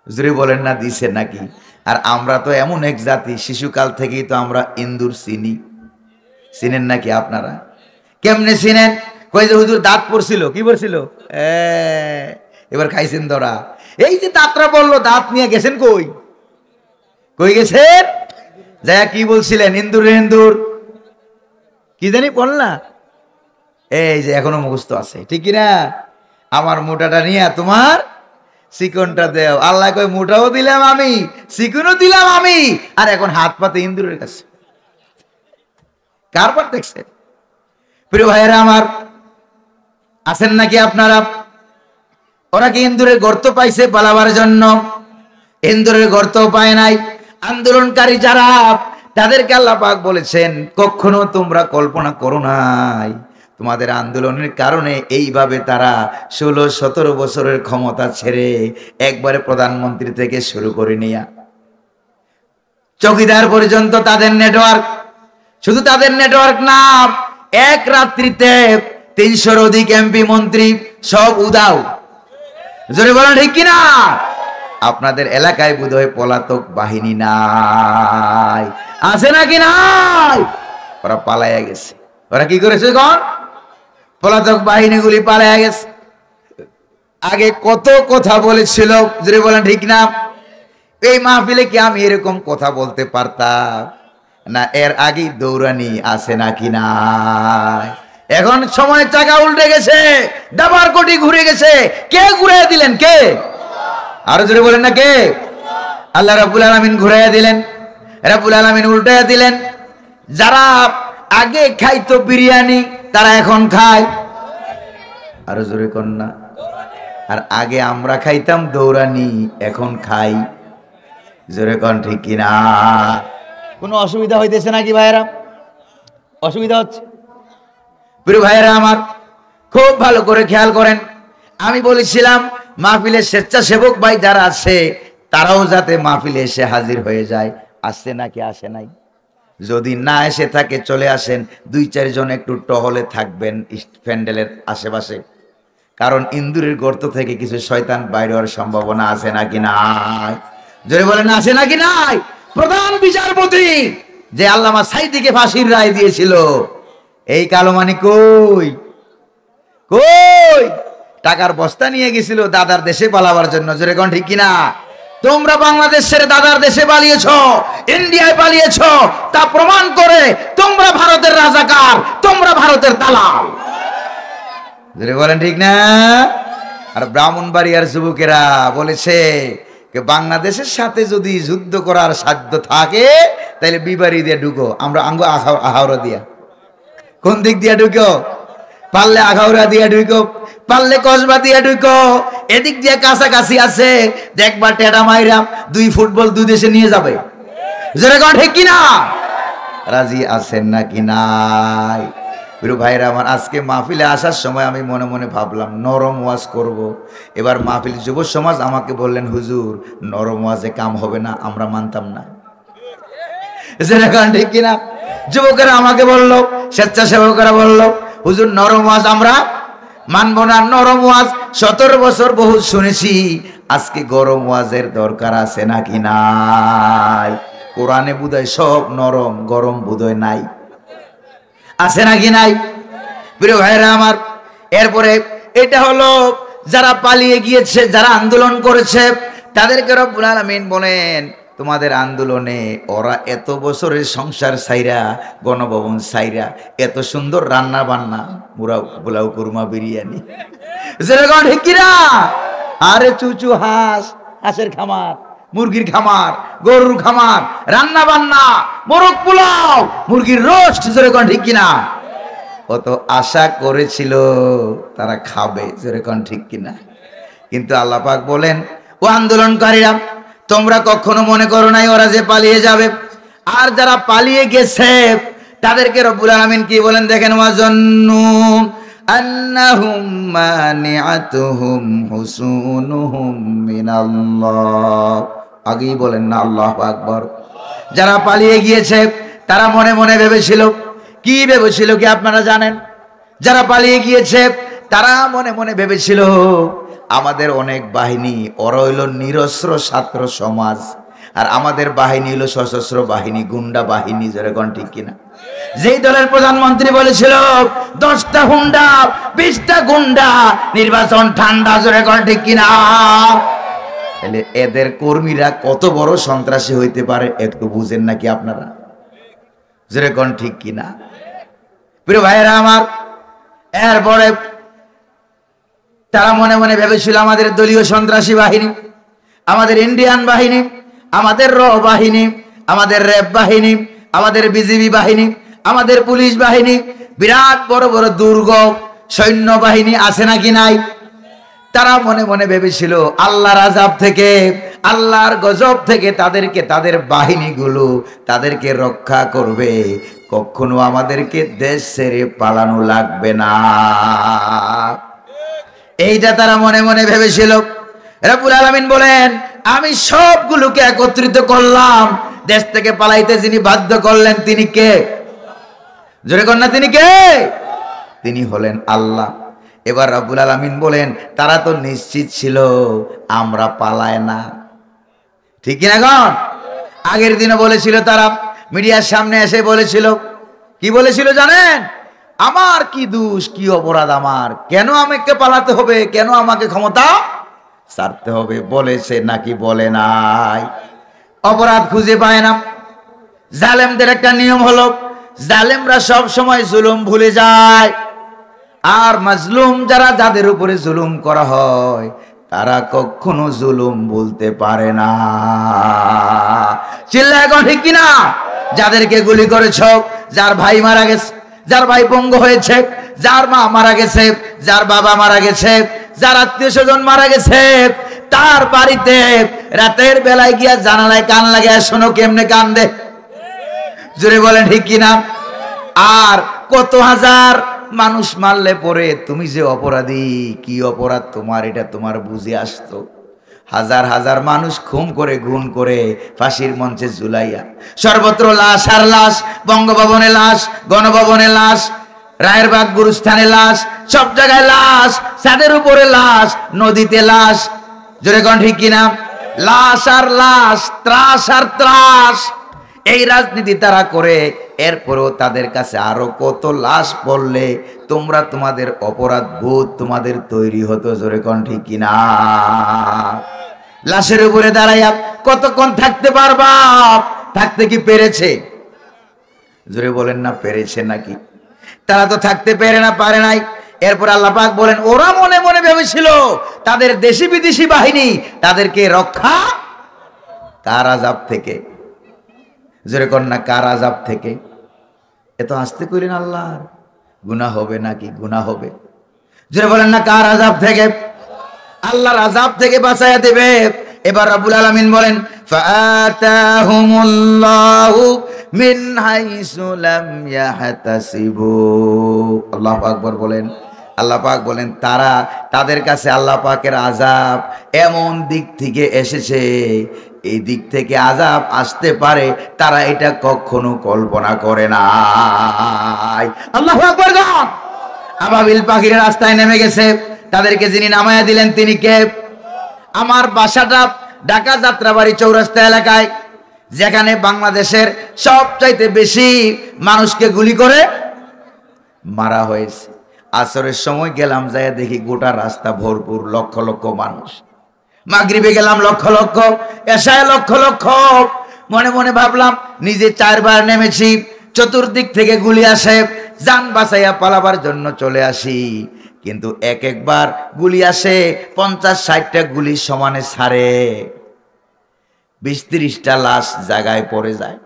যদি বলেন না দিছে নাকি? আর আমরা তো এমন এক জাতি, শিশুকাল থেকেই তো আমরা ইন্দুর চিনি। চিনেন নাকি আপনারা? কেমনে চিনেন? কই যে হুজুর দাঁত পড়ছিল, কি পড়ছিল? এবার খাইছেন ধরা। এই যে দাঁতরা বললো, দাঁত নিয়ে গেছেন কই? কই গেছেন? যায়া কি বলছিলেন? ইন্দুর ইন্দুর কি জানি বল না। এই যে এখনো মুখস্থ আছে, ঠিক কিনা? আমার মোটাটা নিয়ে তোমার চিকনটা দেও। আল্লাহ কই মোটাও দিলাম আমি, চিকনও দিলাম আমি, আর এখন হাত পাতে ইন্দুরের কাছে। কারবার দেখছেন? প্রিয় ভাইয়েরা আমার, আছেন নাকি আপনারা? ওরা কি ইন্দুরের গর্ত পাইছে পালাবার জন্য? ইন্দুরের গর্ত পায় নাই। আন্দোলনকারী যারা, তাদেরকে আল্লাহ পাক বলেছেন কখনো তোমরা কল্পনা করো নাই তোমাদের আন্দোলনের কারণে এইভাবে তারা 16-17 বছরের ক্ষমতা ছেড়ে একবারে প্রধানমন্ত্রী থেকে শুরু করে নিয়া চৌকিদার পর্যন্ত তাদের নেটওয়ার্ক। শুধু তাদের নেটওয়ার্ক না, এক রাত্রিতে 300-র অধিক এমপি মন্ত্রী সব উদাও। জোরে বলেন ঠিক কিনা? আপনাদের এলাকায় বোধহয় পলাতক বাহিনী নাই, আছে নাকি নাই? ওরা পালাইয়া গেছে। ওরা কি করেছে? কোন পলাতক বাহিনীগুলি পালাইয়া গেছে। আগে কত কথা বলেছিল, যদি বলেন ঠিক না? এই মাহফিলে কি আমি এরকম কথা বলতে পারতাম না? এর আগেই দৌড়ানি আছে নাকি নাই? এখন সময় চাকা উল্টে গেছে, ডাবার কোটি ঘুরে গেছে। কে ঘুরে দিলেন? কে? আরো জোরে বলেন না কে? আল্লাহ রাব্বুল আলামিন ঘুরাইয়া দিলেন, রাব্বুল আলামিন উল্টাইয়া দিলেন। যারা আগে খাইতো বিরিয়ানি, তারা এখন খায়। আরো জোরে কোন না? আর আগে আমরা খাইতাম দৌড়ানি, এখন খাই। জোরে কোন ঠিক কিনা? কোনো অসুবিধা হইতেছে নাকি ভাইয়েরা? অসুবিধা হচ্ছে? প্রিয় ভাইয়েরা আমার, খুব ভালো করে খেয়াল করেন। আমি বলেছিলাম মাহফিলের স্বেচ্ছাসেবক ভাই যারা আছে, তারাও যাতে মাহফিলে এসে হাজির হয়ে যায়। আসছে নাকি আসে নাই? যদি না এসে থাকে চলে আসেন, 2-4 জন একটু টহলে থাকবেন প্যান্ডেলের আশেপাশে, কারণ ইন্দুরের গর্ত থেকে কিছু শয়তান বাইরে হওয়ার সম্ভাবনা আছে নাকি নাই? যদি বলেন আছে নাকি নাই? প্রধান বিচারপতি যে আল্লামা সাঈদীকে ফাঁসির রায় দিয়েছিল, এই কালো মানি কই? কই? টাকার বস্তা নিয়ে গেছিল দাদার দেশে পালাবার জন্য। জোরে কোন ঠিক কিনা? তোমরা বাংলাদেশ ছেড়ে দাদার দেশে পালিয়েছ, ইন্ডিয়ায় পালিয়েছ, তা প্রমাণ করে তোমরা ভারতের রাজাকার, তোমরা ভারতের দালাল। জোরে বলেন ঠিক না? আর ব্রাহ্মণবাড়িয়ার যুবকেরা বলেছে বাংলাদেশের সাথে যদি যুদ্ধ করার সাধ্য থাকে তাহলে বিবাড়ি দিয়ে ঢুকো। আমরা আঙ্গ আহাওড়া দিয়া, কোন দিক দিয়া ঢুকো? পারলে আখাউড়া দিয়া ঢুকো, পারলে কসবা দিয়া ঢুকো। এদিক দিয়ে কাছাকাছি আছে, দেখবা টেটা মাইরা 2 ফুটবল 2 দেশে নিয়ে যাবে। যেরকম ঠিক কিনা? রাজি আছেন নাকি নাই? প্রিয় ভাইরা আমার, আজকে মাহফিলে আসার সময় আমি মনে মনে ভাবলাম নরম ওয়াজ করব। এবার মাহফিল যুব সমাজ আমাকে বললেন, হুজুর নরম ওয়াজে কাম হবে না। আমরা মানতাম না। যেরকম ঠিক কিনা? যুবকেরা আমাকে বললো, স্বেচ্ছাসেবকেরা বললো, হুজুর নরম ওয়াজ আমরা মানব না। নরম ওয়াজ 17 বছর বহু শুনেছি, আজকে গরম ওয়াজের দরকার আছে নাকি নাই? কোরআনে বুঝায় সব নরম, গরম বুঝায় নাই। আছে নাকি নাই? প্রিয় ভাইরা আমার, এরপরে এটা হলো যারা পালিয়ে গিয়েছে, যারা আন্দোলন করেছে, তাদেরকে রব্বুল আলামিন বলেন তোমাদের আন্দোলনে ওরা এত বছরের সংসার সাইরা, গণভবন সাইরা, এত সুন্দর রান্না বান্না, পোলাও কুরমা বিরিয়ানি, যেরকম ঠিক কিনা? আরে চুচু হাঁস, হাঁসের খামার, মুরগির খামার, গরুর খামার, রান্না বান্না, মোরগ পোলাও, মুরগির রোস্ট, যেরকম ঠিক কিনা? ও তো আশা করেছিল তারা খাবে, যেরকম ঠিক কিনা। কিন্তু আল্লাহ পাক বলেন, ও আন্দোলনকারীরা, তোমরা কখনো মনে করো নাই ওরা যে পালিয়ে যাবে। আর যারা পালিয়ে গেছে তাদেরকে রব্বুল আলামিন কি বলেন দেখেন, ওয়াজান্নু আন্নাহুম মানিআতুহুম হুসুনুহুম মিনাল্লাহ। আগেই বলেন না আল্লাহু আকবার। যারা পালিয়ে গিয়েছে তারা মনে মনে ভেবেছিল, কি ভেবেছিল কি আপনারা জানেন? যারা পালিয়ে গিয়েছে তারা মনে মনে ভেবেছিল আমাদের অনেক বাহিনী, ওরা হইল নিরস্ত্র ছাত্র সমাজ, আর আমাদের বাহিনী হলো সশস্ত্র বাহিনী, গুন্ডা বাহিনী, যেরকম ঠিক কিনা। যেই দলের প্রধানমন্ত্রী বলেছিল 10টা হুন্ডা 20টা গুন্ডা, নির্বাচন ঠান্ডা, যেরকম ঠিক কিনা। তাহলে এদের কর্মীরা কত বড় সন্ত্রাসী হইতে পারে একটু বুঝেন নাকি আপনারা, যেরকম ঠিক কিনা। প্রিয় ভাইয়েরা আমার, এরপরে তারা মনে মনে ভেবেছিল আমাদের দলীয় সন্ত্রাসী বাহিনী, আমাদের ইন্ডিয়ান বাহিনী, আমাদের র বাহিনী, আমাদের র্যাব বাহিনী, আমাদের বিজিবি বাহিনী, আমাদের পুলিশ বাহিনী, বিরাট বড় বড় দুর্গ সৈন্য বাহিনী আছে নাকি নাই। তারা মনে মনে ভেবেছিল আল্লাহর আযাব থেকে, আল্লাহর গজব থেকে তাদেরকে, তাদের বাহিনীগুলো তাদেরকে রক্ষা করবে, কখনো আমাদেরকে দেশ ছেড়ে পালানো লাগবে না। এইটা তারা মনে মনে ভেবেছিল। রব্বুল আলামিন বলেন, আমি সবগুলোকে একত্রিত করলাম, দেশ থেকে পালাইতে যিনি বাধ্য করলেন তিনি কে? জোরে কর না, তিনি কে? তিনি হলেন আল্লাহ। এবার রব্বুল আলামিন বলেন, তারা তো নিশ্চিত ছিল আমরা পালায় না, ঠিক কিনা গণ? আগের দিনও বলেছিল, তারা মিডিয়ার সামনে এসে বলেছিল, কি বলেছিল জানেন? আমার কি দোষ, কি অপরাধ আমার, কেন আমাকে পালাতে হবে, কেন আমাকে ক্ষমতা ছাড়তে হবে, বলেছে নাকি বলে নাই? অপরাধ খুঁজে পায় না। জালেমদের একটা নিয়ম হলো, জালেমরা সব সময় জুলুম ভুলে যায়, আর মাজলুম যারা, যাদের উপরে জুলুম করা হয়, তারা কখনো জুলুম বলতে পারে না। চিল্লায় এখন ঠিক কিনা? যাদেরকে গুলি করেছ, যার ভাই মারা গেছে, যার ভাই পঙ্গু হয়েছে, যার মা মারা গেছে, যার বাবা মারা গেছে, যার আত্মীয় স্বজন মারা গেছে, তার বাড়িতে রাতের বেলায় গিয়া জানালায় কান লাগে, শোনো কেমনে কান্দে, জোরে বলেন ঠিক কিনা। আর কত হাজার মানুষ মারলে পরে তুমি যে অপরাধী, কি অপরাধ তোমার, এটা তোমার বুঝে আসতো? হাজার হাজার মানুষ খুন করে, গুণ করে ফাঁসির মঞ্চে ঝুলাইয়া, সর্বত্র লাশ আর লাশ, বঙ্গভবনে লাশ, গণভবনে লাশ, রায়েরবাগ গুরুস্থানে লাশ, সব জায়গায় লাশ, ছাদের উপরে লাশ, নদীতে লাশ, জোরে কোন ঠিক কিনা। লাশ আর লাশ, ত্রাস আর ত্রাস, এই রাজনীতি তারা করে। এরপরেও তাদের কাছে আরো কত লাশ পড়লে তোমরা, তোমাদের অপরাধ বোধ তোমাদের তৈরি হতো, জোরে কোন ঠিক কিনা। লাশের উপরে দাঁড়াইয়া কতক্ষণ থাকতে পারবা? থাকতে কি পেরেছে? জোরে বলেন না, পেরেছে নাকি? তারা তো থাকতে পেরে না, পারে নাই। এরপর আল্লাহ পাক বলেন, ওরা মনে মনে ভেবেছিল তাদের দেশি বিদেশি বাহিনী তাদেরকে রক্ষা, কার আযাব থেকে? জোরে কর না, কার আযাব থেকে? এত আসতে কইলেন আল্লাহর গুনাহ হবে নাকি? গুনাহ হবে। জোরে বলেন না, কার আযাব থেকে? আল্লাহর আযাব থেকে বাঁচাইয়া দেবে। এবার রব্বুল আলামিন বলেন, ফাআতাহুমুল্লাহু মিন হাইসু লাম ইয়াহতাসিবু। আল্লাহু আকবার বলেন। আল্লাহ পাক বলেন, তারা, তাদের কাছে আল্লাহ পাকের আযাব এমন দিক থেকে এসেছে, এই দিক থেকে আযাব আসতে পারে তারা এটা কখনো কল্পনা করে নাই। আল্লাহু আকবার। আবাবিল পাখির রাস্তায় নেমে গেছে, তাদেরকে যিনি নামায়া দিলেন তিনি কে? আমার বাসাটা ঢাকা যাত্রাবাড়ি চৌরাস্তা এলাকায়, যেখানে বাংলাদেশের সবচাইতে বেশি মানুষকে গুলি করে মারা হয়েছে। আসরের সময় গেলাম, যায় দেখি গোটা রাস্তা ভরপুর, লক্ষ লক্ষ মানুষ। মাগরিবে গেলাম, লক্ষ লক্ষ। এশায় লক্ষ লক্ষ। মনে মনে ভাবলাম, নিজে 4 বার নেমেছি, চতুর্দিক থেকে গুলি আসে, জান বাঁচাইয়া পালাবার জন্য চলে আসি, কিন্তু এক একবার গুলি আসে 50-60টা গুলি সমানে ছাড়ে, 20-30টা লাশ জায়গায় পড়ে যায়।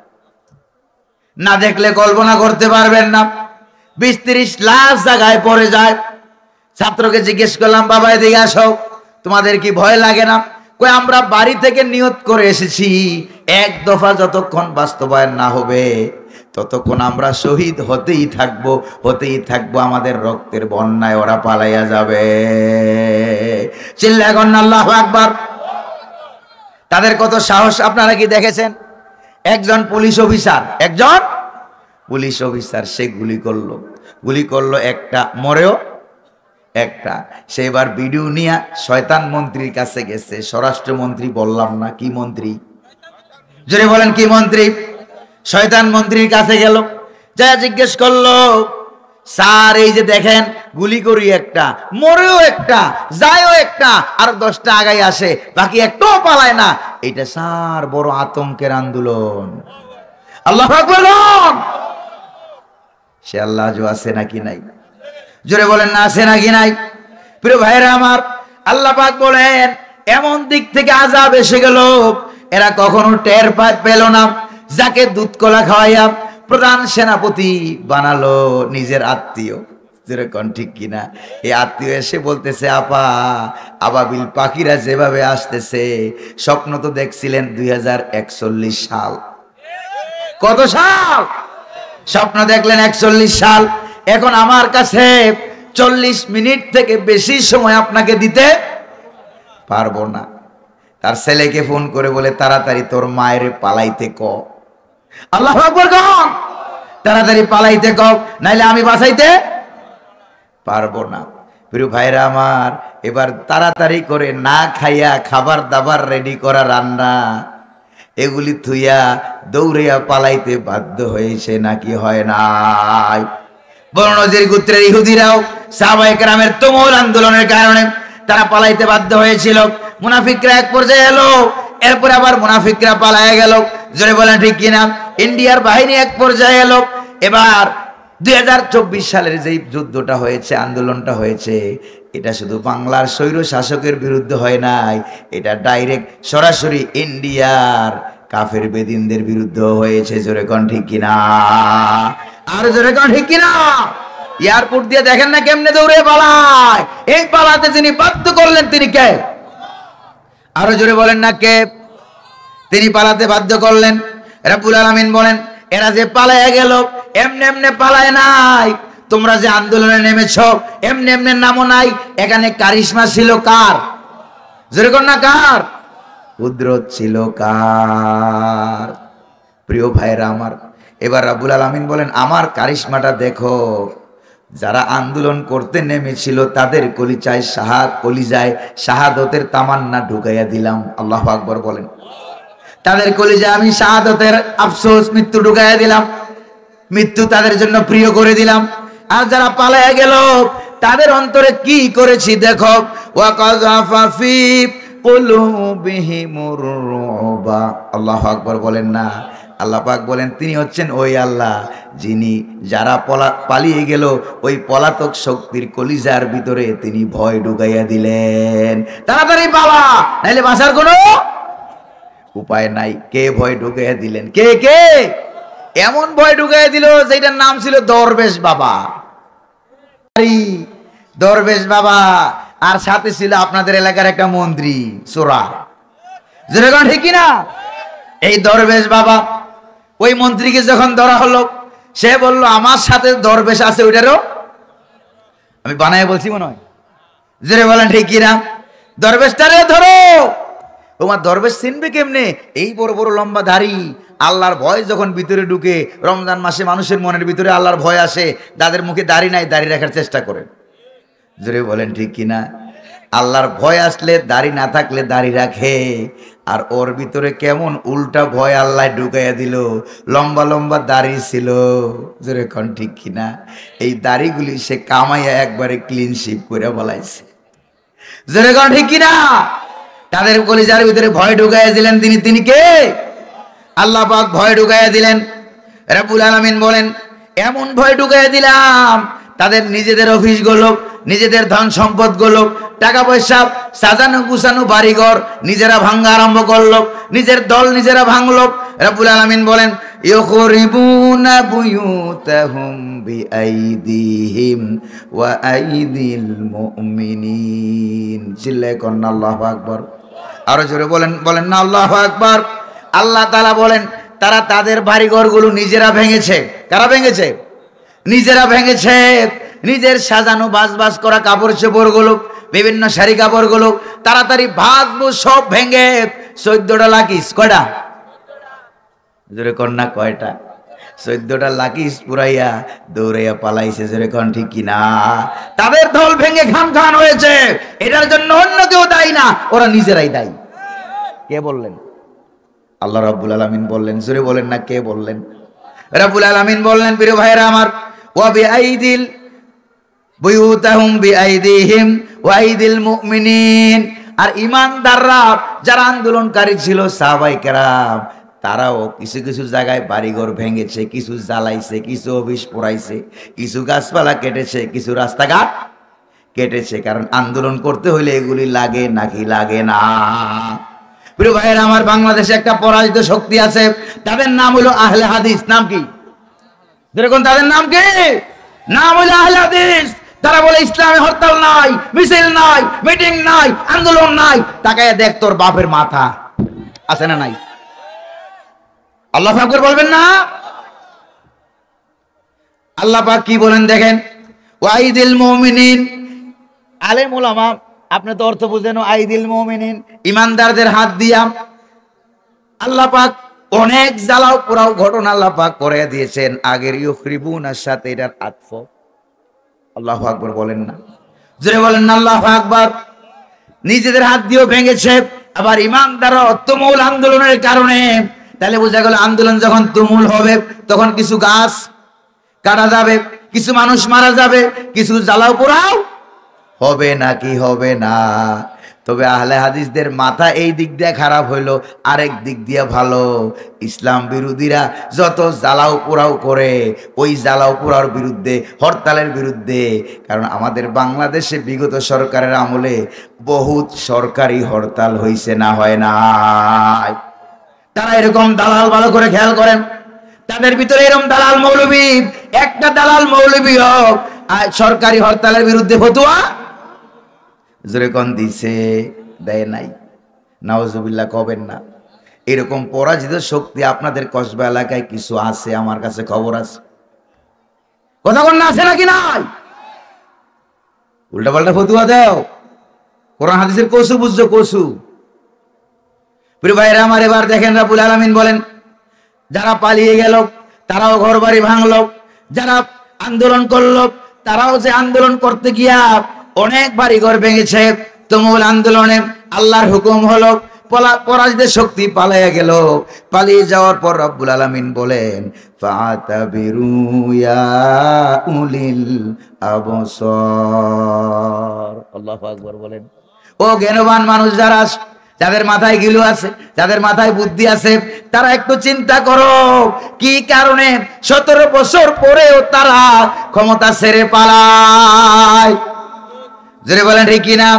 না দেখলে কল্পনা করতে পারবেন না। 20-30 লাখ জায়গায় পড়ে যায়। ছাত্রকে জিজ্ঞেস করলাম, বাবা এদিকে আসো, তোমাদের কি ভয় লাগে না? কই আমরা বাড়ি থেকে নিয়ত করে এসেছি, এক দফা যতক্ষণ বাস্তবায়ন না হবে ততক্ষণ আমরা শহীদ হতেই থাকবো, আমাদের রক্তের বন্যায় ওরা পালাইয়া যাবে। চিল্লায় গণ আল্লাহু আকবার। তাদের কত সাহস আপনারা কি দেখেছেন? একজন পুলিশ অফিসার সে গুলি করলো একটা, মরেও একটা। সে এবার ভিডিও নিয়ে শয়তান মন্ত্রীর কাছে গেছে। স্বরাষ্ট্রমন্ত্রী বললাম না, কি মন্ত্রী? জোরে বলেন কি মন্ত্রী? শয়তান মন্ত্রীর কাছে গেল, যা জিজ্ঞেস করলো, স্যার এই যে দেখেন গুলি করি একটা, মরেও একটা, যায়ও একটা, আর 10টা আগাই আসে, বাকি একটাও পালায় না। এটা স্যার বড় আতঙ্কের আন্দোলন। আল্লাহু আকবার। সে আল্লাহ আজও আছে নাকি নাই? জোরে বলেন না আছে নাকি নাই? প্রিয় ভাইরা আমার, আল্লাহ পাক বলেন এমন দিক থেকে আযাব এসে গেল, এরা কখনো টের পেল না। যাকে দুধ কলা খাওয়াইয়া প্রধান সেনাপতি বানালো নিজের আত্মীয়, যেরকম ঠিক কিনা, এই আত্মীয় এসে বলতেছে, আপা আবাবিল পাখিরা যেভাবে আসতেছে, স্বপ্ন তো দেখছিলেন 2041 সাল। কত সাল স্বপ্ন দেখলেন? 41 সাল। এখন আমার কাছে 40 মিনিট থেকে বেশি সময় আপনাকে দিতে পারবো না। তার ছেলেকে ফোন করে বলে, তাড়াতাড়ি তোর মায়ের পালাইতে ক। আল্লাহু আকবার। তাড়াতাড়ি পালাইতে ক, নাইলে আমি বাঁচাইতে পারবো না। প্রিয় ভাইরা আমার, এবার তাড়াতাড়ি করে না খাইয়া খাবার দাবার রেডি করা, রান্না এগুলি থুইয়া দৌড়িয়া পালাইতে বাধ্য হয়েছে নাকি হয় নাই? বনু নজির গোত্রের ইহুদিরাও সাহাবায়ে কেরামের তুমুল আন্দোলনের কারণে তারা পালাইতে বাধ্য হয়েছিল। মুনাফিকরা এক পর্যায়ে এলো, এরপর আবার মুনাফিকরা পালায়া গেল। জোরে বলেন ঠিক কিনা? ইন্ডিয়ার বাহিনী এক পর্যায়ে এলো। এবার 2024 সালের যেই যুদ্ধটা হয়েছে, আন্দোলনটা হয়েছে, এটা শুধু বাংলার স্বৈর শাসকের বিরুদ্ধে হয় নাই, এটা ডাইরেক্ট সরাসরি ইন্ডিয়ার কাফের বেদিনদের বিরুদ্ধে হয়েছে। জোরে কোন ঠিক কিনা? আর জোরে কোন ঠিক কিনা? এয়ারপোর্ট দিয়ে দেখেন না কেমনে দৌড়ে পালায়। এই পালাতে যিনি বাধ্য করলেন তিনি কে? আরো জোরে বলেন না কে? তিনি পালাতে বাধ্য করলেন। রব্বুল আলামিন বলেন, এরা যে পালায়া গেল এমনি এমনি পালায় নাই। তোমরা যে আন্দোলনে নেমেছো এমনি এমনি নামও নাই। এখানে কারিশমা ছিল কার? জোরে কোন না কার? কুদরত ছিল কার? প্রিয় ভাইরা আমার, এবার রব্বুল আলামিন বলেন, আমার কারিশমাটা দেখো। যারা আন্দোলন করতে নেমেছিল তাদের কলিজায় শাহাদতের তামান্না ঢুকাইয়া দিলাম। আল্লাহু আকবার বলেন। তাদের কলিজায় আমি শাহাদতের আফসোস, মৃত্যু ঢুকাইয়া দিলাম, মৃত্যু তাদের জন্য প্রিয় করে দিলাম। আর যারা পালায়া গেল তাদের অন্তরে কি করেছি দেখো। ওয়া কাযাফা ফি কুলুবিহিমুর রুবা। আল্লাহু আকবার বলেন না? আল্লাহ পাক বলেন, তিনি হচ্ছেন ওই আল্লাহ যিনি যারা পালিয়ে গেল ওই পলাতক শক্তির কলিজার ভিতরে তিনি ভয় ঢুকাইয়া দিলেন। তাড়াতাড়ি পালা, নাইলে বাঁচার কোনো উপায় নাই। কে ভয় ঢুকাইয়া দিলেন? কে কে? এমন ভয় ঢুকাইয়া দিল যেটার নাম ছিল দরবেশ বাবা। দরবেশ বাবা, আর সাথে ছিল আপনাদের এলাকার একটা মন্ত্রী সোরা। যেরকম ঠিক কিনা? এই দরবেশ বাবা ওই মন্ত্রীকে যখন ধরা হলো, সে বলল আমার সাথে দরবেশ আছে, ওইটারও আমি বানায় বলছি মনে হয়। জোরে বলেন ঠিক কিনা? দরবেশটারে ধরো। তোমার দরবেশ চিনবে কেমনে? এই বড় বড় লম্বা দাড়ি। আল্লাহর ভয় যখন ভিতরে ঢুকে, রমজান মাসে মানুষের মনের ভিতরে আল্লাহর ভয় আসে, যাদের মুখে দাড়ি নাই দাড়ি রাখার চেষ্টা করে। জোরে বলেন ঠিক কিনা? আল্লাহর ভয় আসলে দাড়ি না থাকলে দাড়ি রাখে। আর ওর ভিতরে কেমন উল্টা ভয় আল্লাহ ঢুকাইয়া দিল, লম্বা লম্বা দাড়ি ছিল। জোরে কোন ঠিক কিনা? এই দাড়িগুলি সে কামাইয়া একবারে ক্লিন শিপ করে বলাইছে। জোরে কোন ঠিক কিনা? তাদের কলিজার ভিতরে ভয় ঢুকাইয়া দিলেন। তিনি কে? আল্লাহ পাক ভয় ঢুকাইয়া দিলেন। রব্বুল আলামিন বলেন, এমন ভয় ঢুকাইয়া দিলাম তাদের নিজেদের অফিসগুলো, নিজেদের ধন সম্পদগুলো, টাকা পয়সা, সাজানো গুছানো বাড়িঘর নিজেরা ভাঙা আরম্ভ করলো, নিজের দল নিজেরা ভাঙলো। রব্বুল আলামিন বলেন ইউখরিবুনা বুয়ুতাহুম বিআইদিহিম ওয়া আইদিল মুমিনিন। চিল্লায়ে কোন আল্লাহু আকবার। আরো জোরে বলেন না আল্লাহু আকবার। আল্লাহ তাআলা বলেন তারা তাদের বাড়িঘরগুলো নিজেরা ভেঙেছে। কারা ভেঙেছে? নিজেরা ভেঙেছে। নিজের সাজানো বাজ করা কাপড় চোপড়গুলো, বিভিন্ন শাড়ি কাপড়গুলো তাড়াতাড়ি ভাজবো সব ভেঙে 14টা লাকিস। কয়টা? জোরে কন্যা কয়টা? 14টা লাকিস পুরাইয়া দৌড়াইয়া পালাইছে। জোরে কন ঠিক কিনা? তাদের দল ভেঙে খান হয়েছে। এটার জন্য অন্য কেউ দায়ী না, ওরা নিজেরাই দায়ী। কে বললেন? আল্লাহ রাব্বুল আলামিন বললেন। জোরে বলেন না কে বললেন? রাব্বুল আলামিন বললেন প্রিয় ভাইরা আমার, ওয়া বিআইদিল বুয়ুতাহুম বিআইদিহিম ওয়া আইদিল মুমিনিন। আর ঈমানদাররা যারা আন্দোলনকারী ছিল সাহাবায়ে কেরাম, তারাও কিছু কিছু জায়গায় বাড়িঘর ভেঙেছে, কিছু জ্বালাইছে, কিছু অফিস পোড়াইছে, কিছু গাছপালা কেটেছে, কিছু রাস্তাঘাট কেটেছে। কারণ আন্দোলন করতে হইলে এগুলি লাগে নাকি লাগে না? প্রিয় ভাইয়েরা আমার, বাংলাদেশে একটা পরাজিত শক্তি আছে, তাদের নাম হলো আহলে হাদিস। নাম কি? যেরকম তাদের নাম কি? নাম হলো আহলে হাদিস। তারা বলে ইসলামে হরতাল নাই, মিছিল নাই, মিটিং নাই, আন্দোলন নাই। তাকায় দেখ তোর বাপের মাথা আছে না নাই? আল্লাহু আকবার বলবেন না? আল্লাহ পাক কি বলেন দেখেন, ওয়াইদিল মুমিনিন। আলেম ওলামা আপনি তো অর্থ বুঝেন। আইদিল মুমিনিন, ইমানদারদের হাত দিয়া আল্লাহ পাক অনেক জ্বালাও পোড়াও ঘটনা আল্লাহ পাক করে দিয়েছেন। আগের ইউখরিবুনার সাথে এটার আতফ। আল্লাহু আকবার বলেন না? জোরে বলেন না আল্লাহু আকবার। নিজেদের হাত দিয়েও ভেঙেছে, আবার ইমানদাররা তুমুল আন্দোলনের কারণে। তাহলে বোঝা গেল আন্দোলন যখন তুমুল হবে তখন কিছু গাছ কাটা যাবে, কিছু মানুষ মারা যাবে, কিছু জ্বালাও পোড়াও হবে নাকি হবে না? তবে আহলে হাদিসদের মাথা এই দিক দিয়ে খারাপ হইলো, আরেক দিক দিয়ে ভালো। ইসলাম বিরোধীরা যত জ্বালাও পোড়াও করে, ওই জ্বালাও পোড়ার বিরুদ্ধে, হরতালের বিরুদ্ধে। কারণ আমাদের বাংলাদেশে বিগত সরকারের আমলে বহুত সরকারি হরতাল হইছে, না হয় না? তারা এরকম দালাল, ভালো করে খেয়াল করেন, তাদের ভিতরে এরকম দালাল মৌলবী, একটা দালাল মৌলবী হোক সরকারি হরতালের বিরুদ্ধে ফতোয়া জোরে কোন দিছে? দেয় নাই। নাউজুবিল্লাহ কবেন না। এরকম পরাজিত শক্তি আপনাদের কসবা এলাকায় কিছু আছে, আমার কাছে খবর আছে। কথা কোন না আছে নাকি নাই? উল্টা পাল্টা ফতোয়া দাও। কোরআন হাদিসের কসু বুঝছো? কসু। প্রিয় ভাইরা আমার, এবার দেখেন রাব্বুল আলামিন বলেন যারা পালিয়ে গেল তারাও ঘর বাড়ি ভাঙলো, যারা আন্দোলন করলো তারাও যে আন্দোলন করতে গিয়া অনেক বাড়ি ঘর ভেঙেছে। তুমুল আন্দোলনে আল্লাহর হুকুম হলো, পরাজিত শক্তি পালিয়ে গেল। পালিয়ে যাওয়ার পর রব্বুল আলামিন বলেন ফাতাবিরু ইয়া উলিল আবসার। আল্লাহু আকবার বলেন। ও জ্ঞানবান মানুষ যারা, যাদের মাথায় গিলু আছে, যাদের মাথায় বুদ্ধি আছে, তারা একটু চিন্তা করো কি কারণে 17 বছর পরেও তারা ক্ষমতা ছেড়ে পালায়। জোরে বলেন ঠিক কিনা?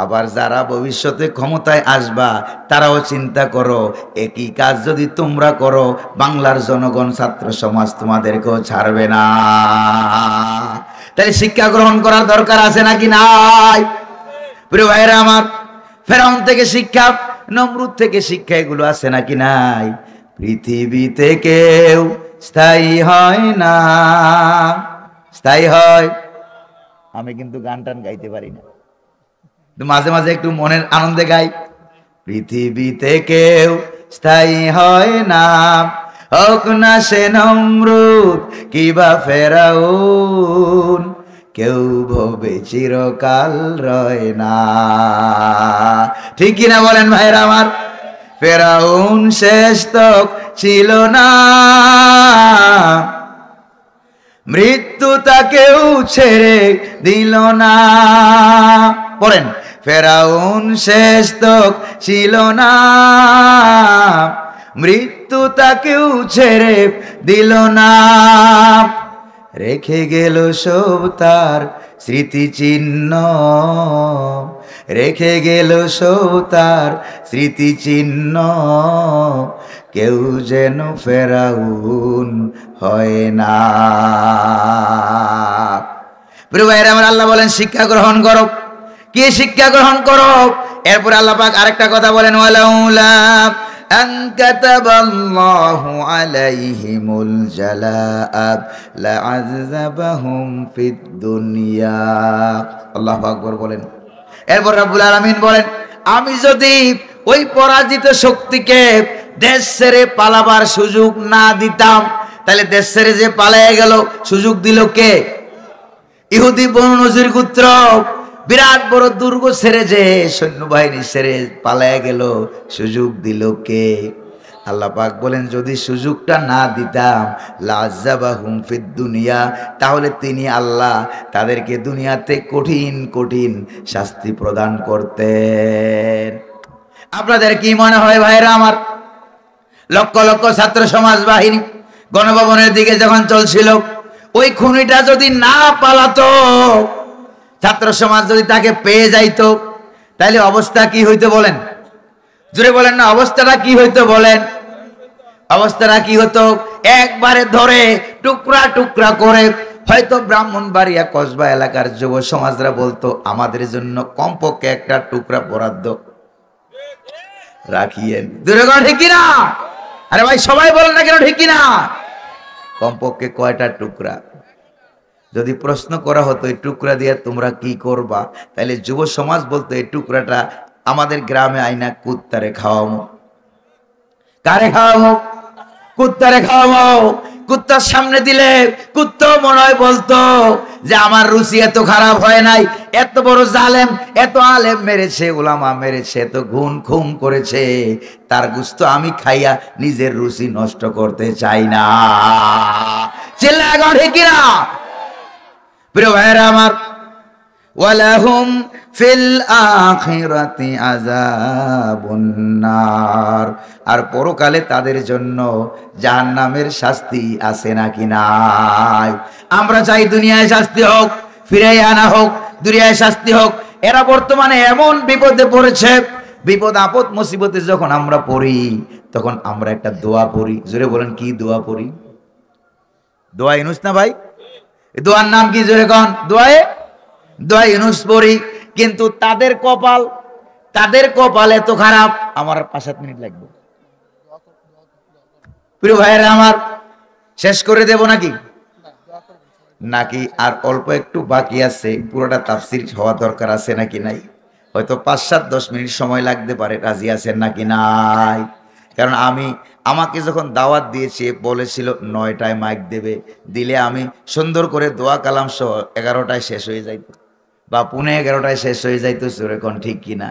আবার যারা ভবিষ্যতে ক্ষমতায় আসবা তারাও চিন্তা করো একই কাজ যদি তোমরা করো, বাংলার জনগণ, ছাত্র সমাজ তোমাদেরকেও ছাড়বে না। তাই শিক্ষা গ্রহণ করার দরকার আছে নাকি নাই? প্রিয় ভাইরা আমার, ফেরাউন থেকে শিক্ষা, নমরুদ থেকে শিক্ষা, এগুলো আছে নাকি নাই? পৃথিবীতে কেউ স্থায়ী হয় না। স্থায়ী হয়? আমি কিন্তু গান টান গাইতে পারি না, মাঝে মাঝে একটু মনের আনন্দে গাই। পৃথিবীতে কেউ স্থায়ী হয় না, হোক না সে নমরুদ কিবা ফেরাউন, কেউ ভবে চিরকাল রয় না। ঠিক কিনা বলেন ভাইরা আমার? ফেরাউন শেষ তক ছিল না, মৃত্যু তাকেও ছেড়ে দিল না। পড়েন, ফেরাউন শেষ তক ছিল না, মৃত্যু তাকেও ছেড়ে দিল না। রেখে গেল সব তার স্মৃতিচিহ্ন, রেখে গেল সব তার স্মৃতিচিহ্ন, কেউ যেন ফেরাউন হয় না। প্রিয় ভাইরা আমার, আল্লাহ বলেন শিক্ষা গ্রহণ করো। কি শিক্ষা গ্রহণ করো? এরপর আল্লাহ পাক আরেকটা কথা বলেন, ওয়ালাউলা আন কাতাবাল্লাহু আলাইহিমুল জালাআ লাআযাবাহুম ফিদ দুনিয়া। আল্লাহু আকবার বলেন। এরপর রব্বুল আলামিন বলেন, আমি যদি ওই পরাজিত শক্তিকে দেশ ছেড়ে পালাবার সুযোগ না দিতাম, তাহলে দেশ ছেড়ে যে পালিয়ে গেল সুযোগ দিল কে? ইহুদি বনু নজির গোত্র বিরাট বড় দুর্গ ছেড়ে যে সৈন্যবাহিনী ছেড়ে পালিয়ে গেল, সুযোগ দিল কে? আল্লাহ পাক বলেন, যদি সুযোগটা না দিতাম লাযাবাহুম ফিদ দুনিয়া, তাহলে তিনি আল্লাহ তাদেরকে দুনিয়াতে কঠিন কঠিন শাস্তি প্রদান করতেন। আপনাদের কি মনে হয় ভাইরা আমার, লক্ষ লক্ষ ছাত্র সমাজ বাহিনী গণভবনের দিকে যখন চলছিল, ওই খুনিটা যদি না পালাতো, ছাত্র সমাজ যদি তাকে পেয়ে যাইতো, তাহলে অবস্থা কি হইতো বলেন? জোরে বলেন না, অবস্থাটা কি হইতো বলেন? অবস্থাটা কি হতো? একবারে ধরে টুকরা টুকরা করে, হয়তো ব্রাহ্মণবাড়িয়া কসবা এলাকার যুব সমাজরা বলতো, আমাদের জন্য কমপক্ষে একটা টুকরা বরাদ্দ রাখিয়েন। জোরে বলেন ঠিক কিনা? আরে ভাই সবাই বলেন না কেন ঠিক কিনা? কমপক্ষে কয়টা টুকরা? যদি প্রশ্ন করা হতো এই টুকরা দিয়ে তোমরা কি করবা, তাহলে যুব সমাজ বলতো, এই টুকরাটা আমাদের গ্রামে আইনা কুত্তারে খাওয়াবো। কারে খাওয়াবো? কুত্তারে খাওয়াবো। কুত্তার সামনে দিলে কুত্তা মনে হয় বলতো যে আমার রুচি এত খারাপ হয় নাই, এত বড় জালেম, এত আলেম মেরেছে, উলামা মেরেছে, এত খুন খুন করেছে, তার গোশত আমি খাইয়া নিজের রুচি নষ্ট করতে চাই না। চিল্লায় গো ঠিক কিনা? প্রিয় ভাইরা আমার, ওয়ালাহুম ফিল আখিরাতি আযাবুন নার, আর পরকালে তাদের জন্য জাহান্নামের শাস্তি আছে নাকি নাই? আমরা চাই দুনিয়ায় শাস্তি হোক, ফিরাই আনা হোক, দুনিয়ায় শাস্তি হোক। এরা বর্তমানে এমন বিপদে পড়েছে, বিপদ আপদ মুসিবতে যখন আমরা পড়ি, তখন আমরা একটা দোয়া পড়ি। জোরে বলেন, কি দোয়া পড়ি? দোয়া ইউনুস না ভাই? দোয়ার নাম কি? জোরে কোন? দোয়া ইউনুস পড়ি। কিন্তু তাদের কপাল এত খারাপ। আমার 5-7 মিনিট লাগবে। প্রিয় ভাইয়েরা আমার, শেষ করে দেব নাকি আর অল্প একটু বাকি আছে? পুরোটা তাফসীর হওয়া দরকার আছে নাকি নাই? হয়তো 5-7-10 মিনিট সময় লাগতে পারে। রাজি আছেন নাকি নাই? কারণ আমাকে যখন দাওয়াত দিয়েছে, বলেছিল 9টায় মাইক দেবে, দিলে আমি সুন্দর করে দোয়া কালাম সহ 11টায় শেষ হয়ে যাইত, বা 11:15 শেষ হয়ে যাইতো। সেরকম ঠিক কিনা?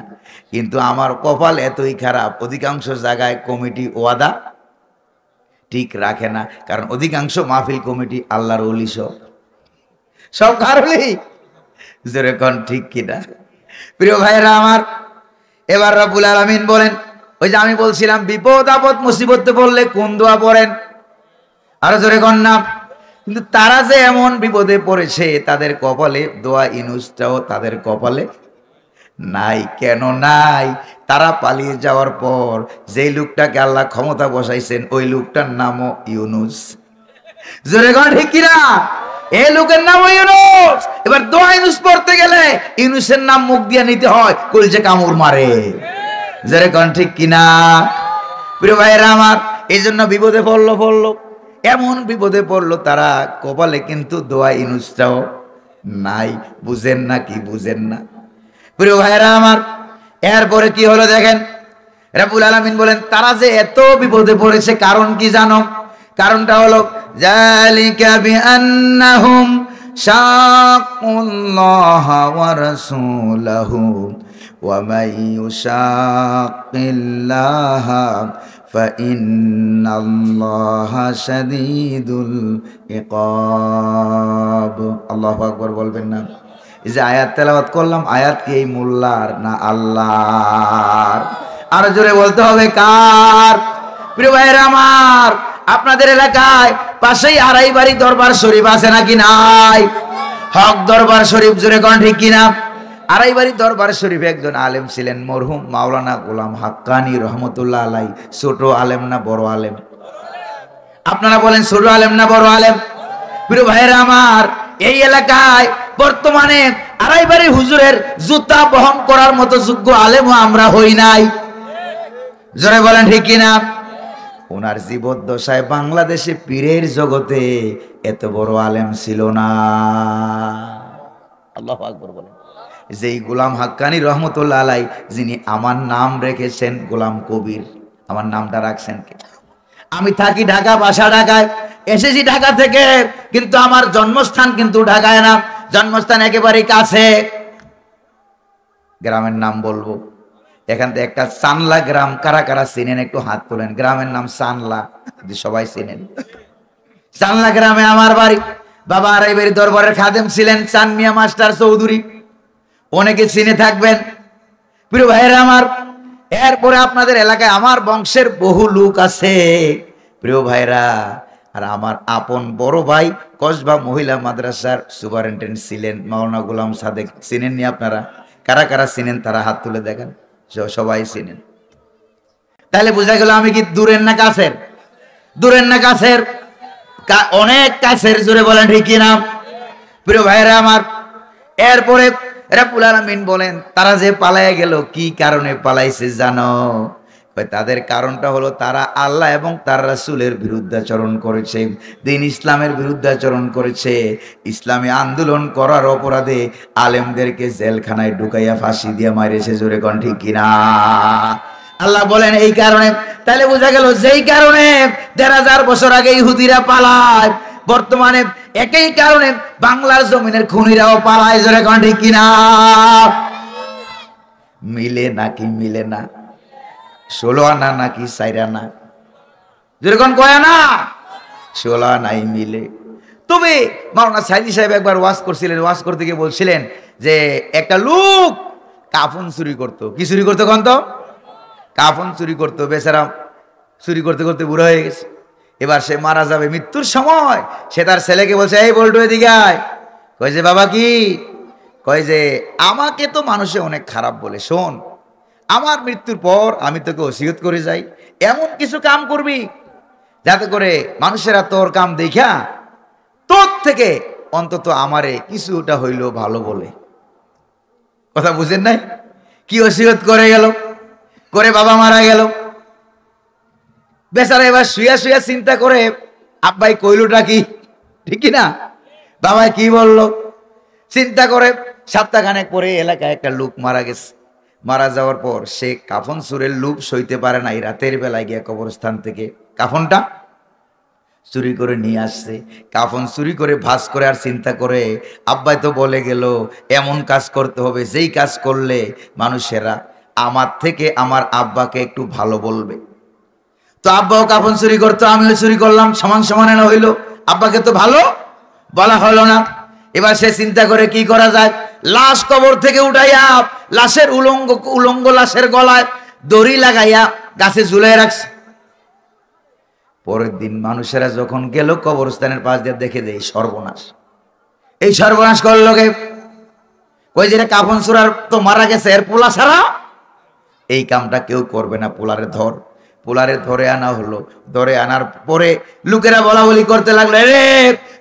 কিন্তু আমার কপাল এতই খারাপ, অধিকাংশ জায়গায় কমিটি ওয়াদা ঠিক রাখে না। কারণ অধিকাংশ মাহফিল কমিটি আল্লাহর ওলি সব কারণে। যেরকম ঠিক কিনা? প্রিয় ভাইরা আমার, এবার রব্বুল আলামিন বলেন, ওই যে আমি বলছিলাম বিপদ আপদ মুসিবতে পড়লে কোন দোয়া পড়েন? আরো জোরে কর না। কিন্তু তারা যে এমন বিপদে পড়েছে, তাদের কপালে দোয়া ইউনুসটাও তাদের কপালে নাই। কেন নাই? তারা পালিয়ে যাওয়ার পর যেই লোকটাকে আল্লাহ ক্ষমতা বসাইছেন, ওই লোকটার নামও ইউনুস। জোরে কর ঠিক কিনা? এই লোকের নাম ইউনুস। এবার দোয়া ইউনুস পড়তে গেলে ইউনুসের নাম মুখ দিয়ে নিতে হয়, কলজে কামড় মারে। জোরে কর ঠিক কিনা? প্রিয় ভাইয়েরা আমার, এই জন্য বিপদে পড়লো, এমন বিপদে পড়লো তারা, কপালে কিন্তু দোয়া ইউনুসটাও নাই। বুঝেন না কি? বুঝেন না? প্রিয় ভাইয়েরা আমার, এরপরে কি হলো দেখেন, রব্বুল আলামিন বলেন, তারা যে এত বিপদে পড়েছে কারণ কি জানো? কারণটা হলো যালিকা বিআন্নাহুম শাকুল্লাহা ওয়া রাসূলাহু ওয়া মান ইউশাকিল্লাহা ফাইন্নাল্লাহা শাদীদুল ইকাব। আল্লাহু আকবার বলবেন না? এই যে আয়াত তেলাওয়াত করলাম, আয়াত কি এই মোল্লার না আল্লাহর? আরো জোরে বলতে হবে কার? প্রিয় ভাইয়েরা আমার, আপনাদের এলাকায় পাশেই আড়াইবাড়ি দরবার শরীফ আছে নাকি নাই? হক দরবার শরীফ, জোরে কোন ঠিক কিনা? আড়াইবাড়ি দরবার শরীফে একজন আলেম ছিলেন মরহুম মাওলানা গোলাম হাক্কানি রহমতুল্লাহ আলাই। ছোট আলেম না বড় আলেম? আপনারা বলেন ছোট আলেম না বড় আলেম? প্রিয় ভাইরা আমার, এই এলাকায় বর্তমানে আড়াইবাড়ি হুজুরের জুতা বহন করার মতো যোগ্য আলেমও আমরা হই নাই। জোরে বলেন ঠিক কিনা? ওনার জীবদ্দশায় বাংলাদেশে পীরের জগতে এত বড় আলেম ছিল না। আল্লাহু আকবার বলেন। যেই গোলাম হাক্কানি রহমতুল্লাহ আলাই, যিনি আমার নাম রেখেছেন গোলাম কবির, আমার নামটা রাখছেন কে? আমি থাকি ঢাকা, বাসা ঢাকায়, এসেছি ঢাকা থেকে, কিন্তু আমার জন্মস্থান কিন্তু ঢাকায় না, জন্মস্থান একেবারেই কাছে। গ্রামের নাম বলবো, এখান থেকে একটা চানলা গ্রাম, কারা কারা চিনেন একটু হাত তোলেন। গ্রামের নাম চানলা, যদি সবাই চিনেন। চানলা গ্রামে আমার বাড়ি। বাবা আড়াইবাড়ি দরবারের খাদেম ছিলেন চান মিয়া মাস্টার চৌধুরী, অনেকে চিনে থাকবেন। প্রিয় ভাইয়েরা আমার, এরপরে আপনাদের এলাকায় আমার বংশের বহু লোক আছে প্রিয় ভাইরা। আর আমার আপন বড় ভাই কসবা মহিলা মাদ্রাসার সুপারিনটেন্ডেন্ট ছিলেন মাওলানা গোলাম সাদেক। চিনেননি আপনারা? কারা কারা চিনেন তারা হাত তুলে দেখেন। সবাই চিনেন। তাহলে বোঝা গেল আমি কি দূরের না কাছের? দূরের না কাছের? অনেক কাছের। জোরে বলেন ঠিক কিনা? প্রিয় ভাইরা আমার, এরপরে রাব্বুল আলামিন বলেন তারা যে পালাইয়া গেল, কি কারণে পালাইছে জানো? তাদের কারণটা হলো তারা আল্লাহ এবং তার রাসূলের বিরুদ্ধাচরণ করেছে, দ্বীন ইসলামের বিরুদ্ধাচরণ করেছে। ইসলামী আন্দোলন করার অপরাধে আলেমদেরকে জেলখানায় ঢুকাইয়া ফাঁসি দিয়ে মারিয়েছে। জোরে কোন ঠিক কিনা? আল্লাহ বলেন এই কারণে। তাহলে বোঝা গেল যেই কারণে ১,৫০০ বছর আগে ইহুদিরা পালায়, বর্তমানে একই কারণে বাংলার জমিনের খুনিরাও পালায়। জোরে কোন ঠিক কিনা? মিলে নাকি মিলে না? ১৬ আনা নাকি ৪ আনা? যেরকম কয় না ১৬ আনাই মিলে। তবে মাওলানা সাইদি সাহেব একবার ওয়াজ করছিলেন, ওয়াজ করতে গিয়ে বলছিলেন যে একটা লোক কাফন চুরি করতো। কি চুরি করতো? কন্ত কাফন চুরি করতো। বেচারা চুরি করতে করতে বুড়ো হয়ে গেছে, এবার সে মারা যাবে। মৃত্যুর সময় সে তার ছেলেকে বলছে, এই বল্টু এদিকে আয়। কয় যে বাবা কি? কয় যে আমাকে তো মানুষে অনেক খারাপ বলে, শোন আমার মৃত্যুর পর আমি তোকে ওসিয়ত করে যাই, এমন কিছু কাম করবি যাতে করে মানুষেরা তোর কাম দেখা তোর থেকে অন্তত আমারে কিছুটা হইলেও ভালো বলে। কথা বুঝেন নাই? কি ওসিয়ত করে গেল, করে বাবা মারা গেল। বেচারা এবার শুয়া শুয়া চিন্তা করে আব্বাই কইলটা কি, ঠিক কি না? বাবাই কি বললো চিন্তা করে, সপ্তাহখানেক পরে এলাকায় একটা লোক মারা গেছে। মারা যাওয়ার পর সে কাফন চুরের লোভ সইতে পারে নাই, রাতের বেলায় গিয়ে কবরস্থান থেকে কাফনটা চুরি করে নিয়ে আসছে। কাফন চুরি করে ভাঁজ করে আর চিন্তা করে আব্বাই তো বলে গেল এমন কাজ করতে হবে যেই কাজ করলে মানুষেরা আমার থেকে আমার আব্বাকে একটু ভালো বলবে। তো আব্বাও কাফন চুরি করতো, আমিও চুরি করলাম, সমান সমান না হইলো, আব্বাকে তো ভালো বলা হলো না। এবার সে চিন্তা করে কি করা যায়, লাশ কবর থেকে উঠাইয়া লাশের উলঙ্গ লাশের গলায় দড়ি লাগাইয়া গাছে ঝুলাই রাখছে। পরের দিন মানুষেরা যখন গেল কবরস্থানের পাশ দিয়ে দেখে যে সর্বনাশ। এই সর্বনাশ করলো কে? কই যে কাফন চুরার তো মারা গেছে, এর পোলা ছাড়া এই কামটা কেউ করবে না। পোলারে ধর। পোলারে ধরে আনা হলো। ধরে আনার পরে লোকেরা বলা বলি করতে লাগলো, রে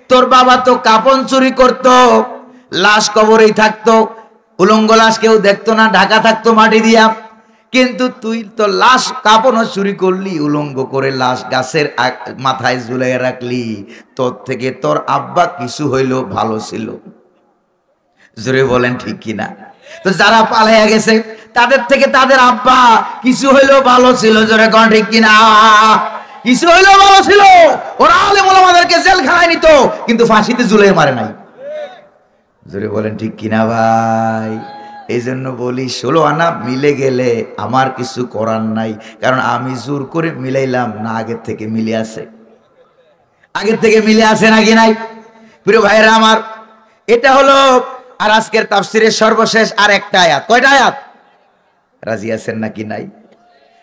তোর বাবা তো কাফন চুরি করতো, লাশ কবরেই থাকতো, উলঙ্গ লাশ কেউ দেখতো না, ঢাকা থাকতো মাটি দিয়া, কিন্তু তুই তো লাশ কাফনও চুরি করলি, উলঙ্গ করে লাশ গাছের মাথায় ঝুলাইয়া রাখলি, তোর থেকে তোর আব্বা কিছু হইলো ভালো ছিল। জোরে বলেন ঠিক কিনা? তো যারা পালাইয়া গেছে তাদের থেকে তাদের আব্বা কিছু হইলেও ভালো ছিল। জোরে কোন ঠিক কিনা? কিছু হইলেও ভালো ছিল। ওরা আলেম ওলামাদেরকে জেলখানায় নিত, কিন্তু ফাঁসিতে ঝুলিয়ে মারে নাই। জোরে বলেন ঠিক কিনা ভাই? এই জন্য বলি 16 আনা মিলে গেলে আমার কিছু করার নাই, কারণ আমি জোর করে মিলাইলাম না, আগের থেকে মিলে আছে। আগের থেকে মিলে আছে নাকি নাই? প্রিয় ভাইরা আমার, এটা হলো আর আজকের তাফসিরের সর্বশেষ আর একটা আয়াত। কয়টা আয়াত? রাজি আছেন নাকি নাই?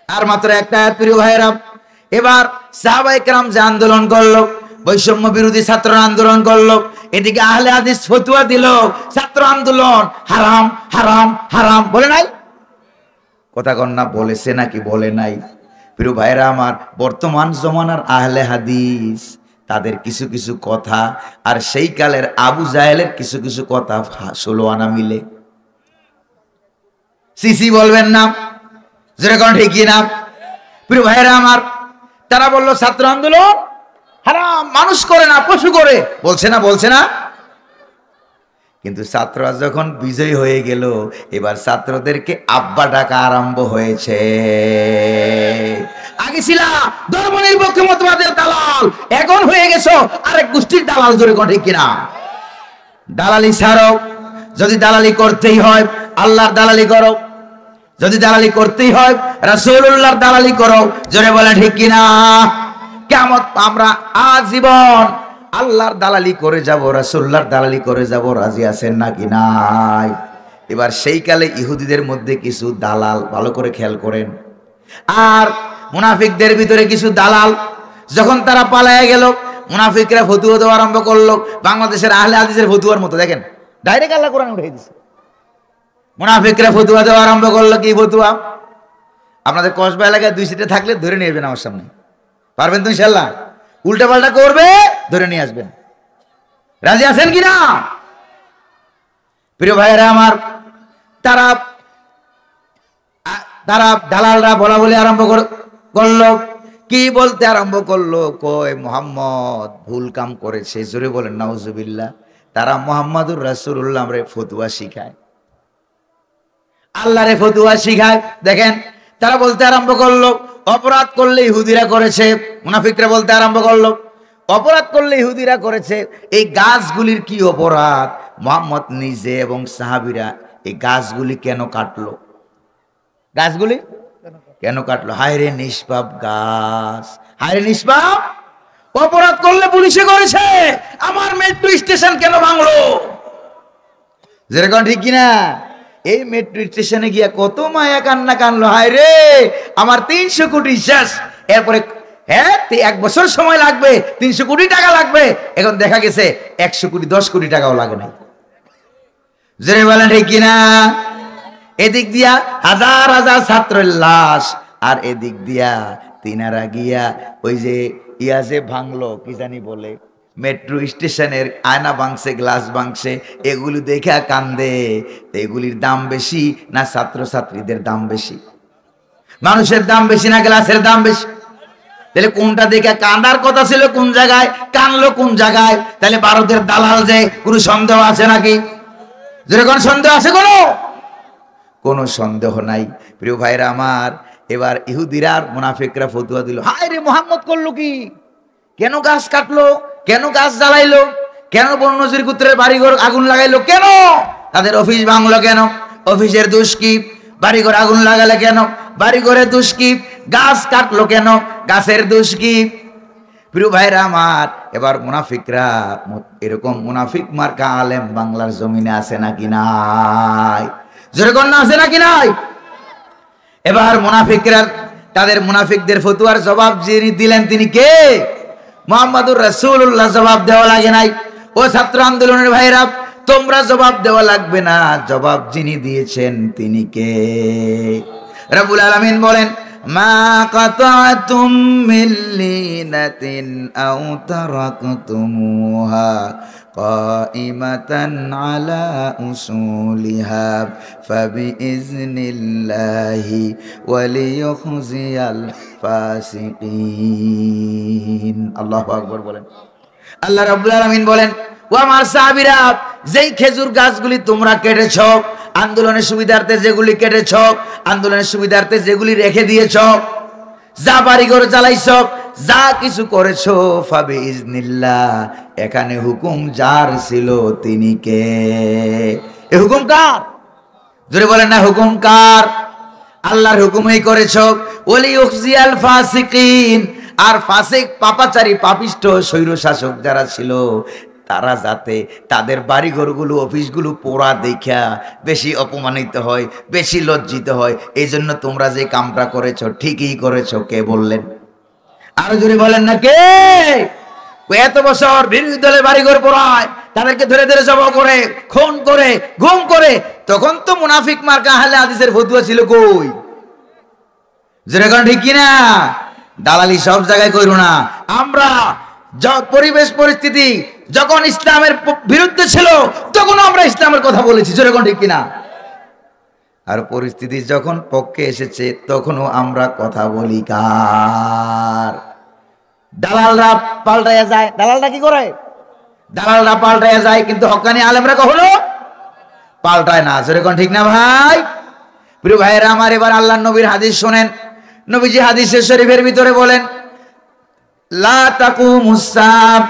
আর মাত্র একটা আয়াত প্রিয় ভাইরা। এবার সাহাবায়ে কেরাম যে আন্দোলন করলো, বৈষম্য বিরোধী ছাত্র আন্দোলন করলো, এদিকে আহলে হাদিস ফতোয়া দিল ছাত্র আন্দোলন হারাম হারাম হারাম, বলে নাই? কথা কন্যা বলেছে নাকি বলে নাই? প্রিয় ভাইরা আমার, বর্তমান জমানার আহলে হাদিস তাদের কিছু কিছু কথা আর সেই কালের আবু জাহেলের কিছু কিছু কথা 16 আনা মিলে। সিসি বলবেন না, যেরকম ঠিকই না। প্রিয় ভাইরা আমার, তারা বললো ছাত্র আন্দোলন হারাম, মানুষ করে না পশু করে, বলছে না বলছে না? কিন্তু ছাত্ররা যখন বিজয়ী হয়ে গেল, এবার ছাত্রদেরকে আব্বা ডাকা আরম্ভ হয়েছে। আগে ছিলা ধর্মনিরপেক্ষ মতবাদের দালাল, এখন হয়ে গেছো আরেক গোষ্ঠীর দালাল, জোরে কোন ঠিক কিনা? দালালি ছাড়ো, যদি দালালি করতেই হয় আল্লাহর দালালি করো, যদি দালালি করতেই হয় রাসূলুল্লাহর দালালি করো, জোরে বলে ঠিক কিনা? কিয়ামত আমরা আজীবন আল্লাহর দালালি করে যাব, রাসূলুল্লাহর দালালি করে যাব, রাজি আছেন নাকি নাই? এবার সেই কালে ইহুদিদের মধ্যে কিছু দালাল, ভালো করে খেয়াল করেন, আর মুনাফিকদের ভিতরে কিছু দালাল, যখন তারা পালায়ে গেল মুনাফিকরা ফতোয়া দেওয়া আরম্ভ করলো বাংলাদেশের আহলে হাদিসের ফতোয়ার মতো। দেখেন ডাইরেক্ট আল্লাহ কোরআন উঠিয়ে দিয়েছে। মুনাফিকরা ফতোয়া দেওয়া আরম্ভ করলো, কি ফতোয়া? আপনাদের কসবা এলাকায় 2 সিটে থাকলে ধরে নিয়ে আসবেন আমার সামনে, পারবেন তো ইনশাআল্লাহ? উল্টা পাল্টা করবে, ধরে নিয়ে আসবেন, রাজি আছেন কিনা? প্রিয় ভাইয়েরা আমার, তারা দালালরা বলা বলে আরম্ভ করলো। কি বলতে আরম্ভ করলো? কয় মুহাম্মদ ভুল কাম করেছে, জোরে বলেন নাউজুবিল্লাহ। তারা মুহাম্মাদুর রাসূলুল্লাহ রে ফতোয়া শিখায়, আল্লাহরে ফতোয়া শিখায়। দেখেন তারা বলতে আরম্ভ করলো অপরাধ করলে ইহুদিরা করেছে। মুনাফিকরা বলতে আরম্ভ করলো অপরাধ করলে ইহুদিরা করেছে। এই গাছগুলির কি অপরাধ? মুহাম্মদ নিজে এবং সাহাবীরা এই গাছগুলি কেন কাটলো? গাছগুলি কেন কাটলো? হায়রে নিষ্পাপ গাছ, হায়রে নিষ্পাপ, অপরাধ করলে পুলিশে করেছে, আমার মেট্রো স্টেশন কেন ভাঙলো? যেরকম ঠিক কিনা? এই মেট্রো স্টেশনে গিয়া কত মায়া কান্না কানলো, হায়রে আমার 300 কোটি শেষ। এরপরে হ্যাঁ 1 বছর সময় লাগবে, 300 কোটি টাকা লাগবে, এখন দেখা গেছে 100 কোটি 10 কোটি টাকাও লাগে নাই। জোরে বলেন ঠিক কিনা? এদিক দিয়া হাজার হাজার ছাত্রের লাশ, আর এদিক দিয়া তিনারা গিয়া ওই যে ইয়া যে ভাঙলো, কি জানি বলে, মেট্রো স্টেশনের আয়না ভাঙছে, গ্লাস ভাঙছে, এগুলি দেখা কান্দে। এগুলির দাম বেশি না ছাত্রছাত্রীদের দাম বেশি? মানুষের দাম বেশি না গ্লাসের দাম বেশি? তাহলে কোনটা দেখে কান্দার কথা ছিল, কোন জায়গায় কানলো, কোন জায়গায়? তাহলে ভারতের দালাল যে, কোনো সন্দেহ আছে নাকি? যেরকম সন্দেহ আছে কোনো সন্দেহ নাই। প্রিয় ভাইরা আমার, এবার ইহুদিরা আর মুনাফিকরা ফতোয়া দিল, হায় রে মুহাম্মদ করলো কি? কেন গাছ কাটলো? কেন গাছ জ্বালাইলো? কেন বনু নজির গোত্রের বাড়িঘর আগুন লাগাইলো? কেন তাদের অফিস ভাঙলো? কেন অফিসের দোষ কি? বাড়িঘর আগুন লাগালে কেন? বাড়িঘরের দোষ কি? গাছ কাটলো কেন? গাছের দোষ কি? প্রিয় ভাইরা আমার, এবার মুনাফিকরা, এরকম মুনাফিক মার্কা আলেম বাংলার জমিনে আছে নাকি নাই? যেরকম না আছে নাকি নাই? এবার মুনাফিকরা তাদের মুনাফিকদের ফতোয়ার জবাব যিনি দিলেন তিনি কে? মুহাম্মাদুর রাসূলুল্লাহ। জবাব দেওয়া লাগে নাই। ও ছাত্র আন্দোলনের ভাইরা, তোমরা জবাব দেওয়া লাগবে না, জবাব যিনি দিয়েছেন তিনি কে? রব্বুল আলামিন বলেন, মা কাতাতুম মিন লিনাতিন আও তারাকতুমুহা কাইমাতান আলা উসুলিহা ফাবিইজনিল্লাহি ওয়ালিয়ুখজিয়াল ফাসিকিন। আল্লাহু আকবার বলেন। আল্লাহ রাব্বুল আলামিন বলেন, ও আমার সাহাবীরা, যেই খেজুর গাছগুলি তোমরা কেটেছো, আন্দোলনের সুবিধার্থে যেগুলি কেটেছো, আন্দোলনের সুবিধার্থে যেগুলি রেখে দিয়েছো, যা বাড়িঘর জ্বালাইছো, যা কিছু করেছো, ফাবিইজনিল্লাহ, এখানে হুকুম যার ছিল তিনি কে? এই হুকুম কার? জোরে বলেন না, হুকুম কার? আল্লাহর হুকুমেই করেছো। ওয়ালিয়ুখজিয়াল ফাসিকিন, আর ফাসিক, পাপাচারী, পাপিষ্ঠ স্বৈরশাসক যারা ছিল, তারা যাতে তাদের বাড়িঘরগুলো, অফিসগুলো পোড়া দেখা বেশি অপমানিত হয়, বেশি লজ্জিত হয়, এই জন্য তোমরা যে কামটা করেছো ঠিকই করেছো। কে বললেন? আরো জোরে বলেন না, কে? এত বছর বিরোধী দলের বাড়িঘর পোড়ায়, তাদেরকে ধরে ধরে জবাই করে, খুন করে, গুম করে, তখন তো মুনাফিক মার্কা আহলে হাদিসের ফতুয়া ছিল কই? যেরকম ঠিক কিনা? দালালি সব জায়গায় করো না। আমরা পরিবেশ পরিস্থিতি যখন ইসলামের বিরুদ্ধে ছিল তখন আমরা ইসলামের কথা বলেছি, যেরকম ঠিক কিনা? আর পরিস্থিতি যখন পক্ষে এসেছে তখনও আমরা কথা বলি কার? দালালরা পাল্টাইয়া যায়। দালালরা কি করে? দালালরা পাল্টাইয়া যায়, কিন্তু হক্কানি আলেমরা কখনো পাল্টায় না, যেরকম ঠিক না ভাই? প্রিয় ভাইয়েরা আমার, এবার আল্লাহর নবীর হাদিস শোনেন। নবীজি হাদিসে শরীফের ভিতরে বলেন, লা তাকুমুস সাআহ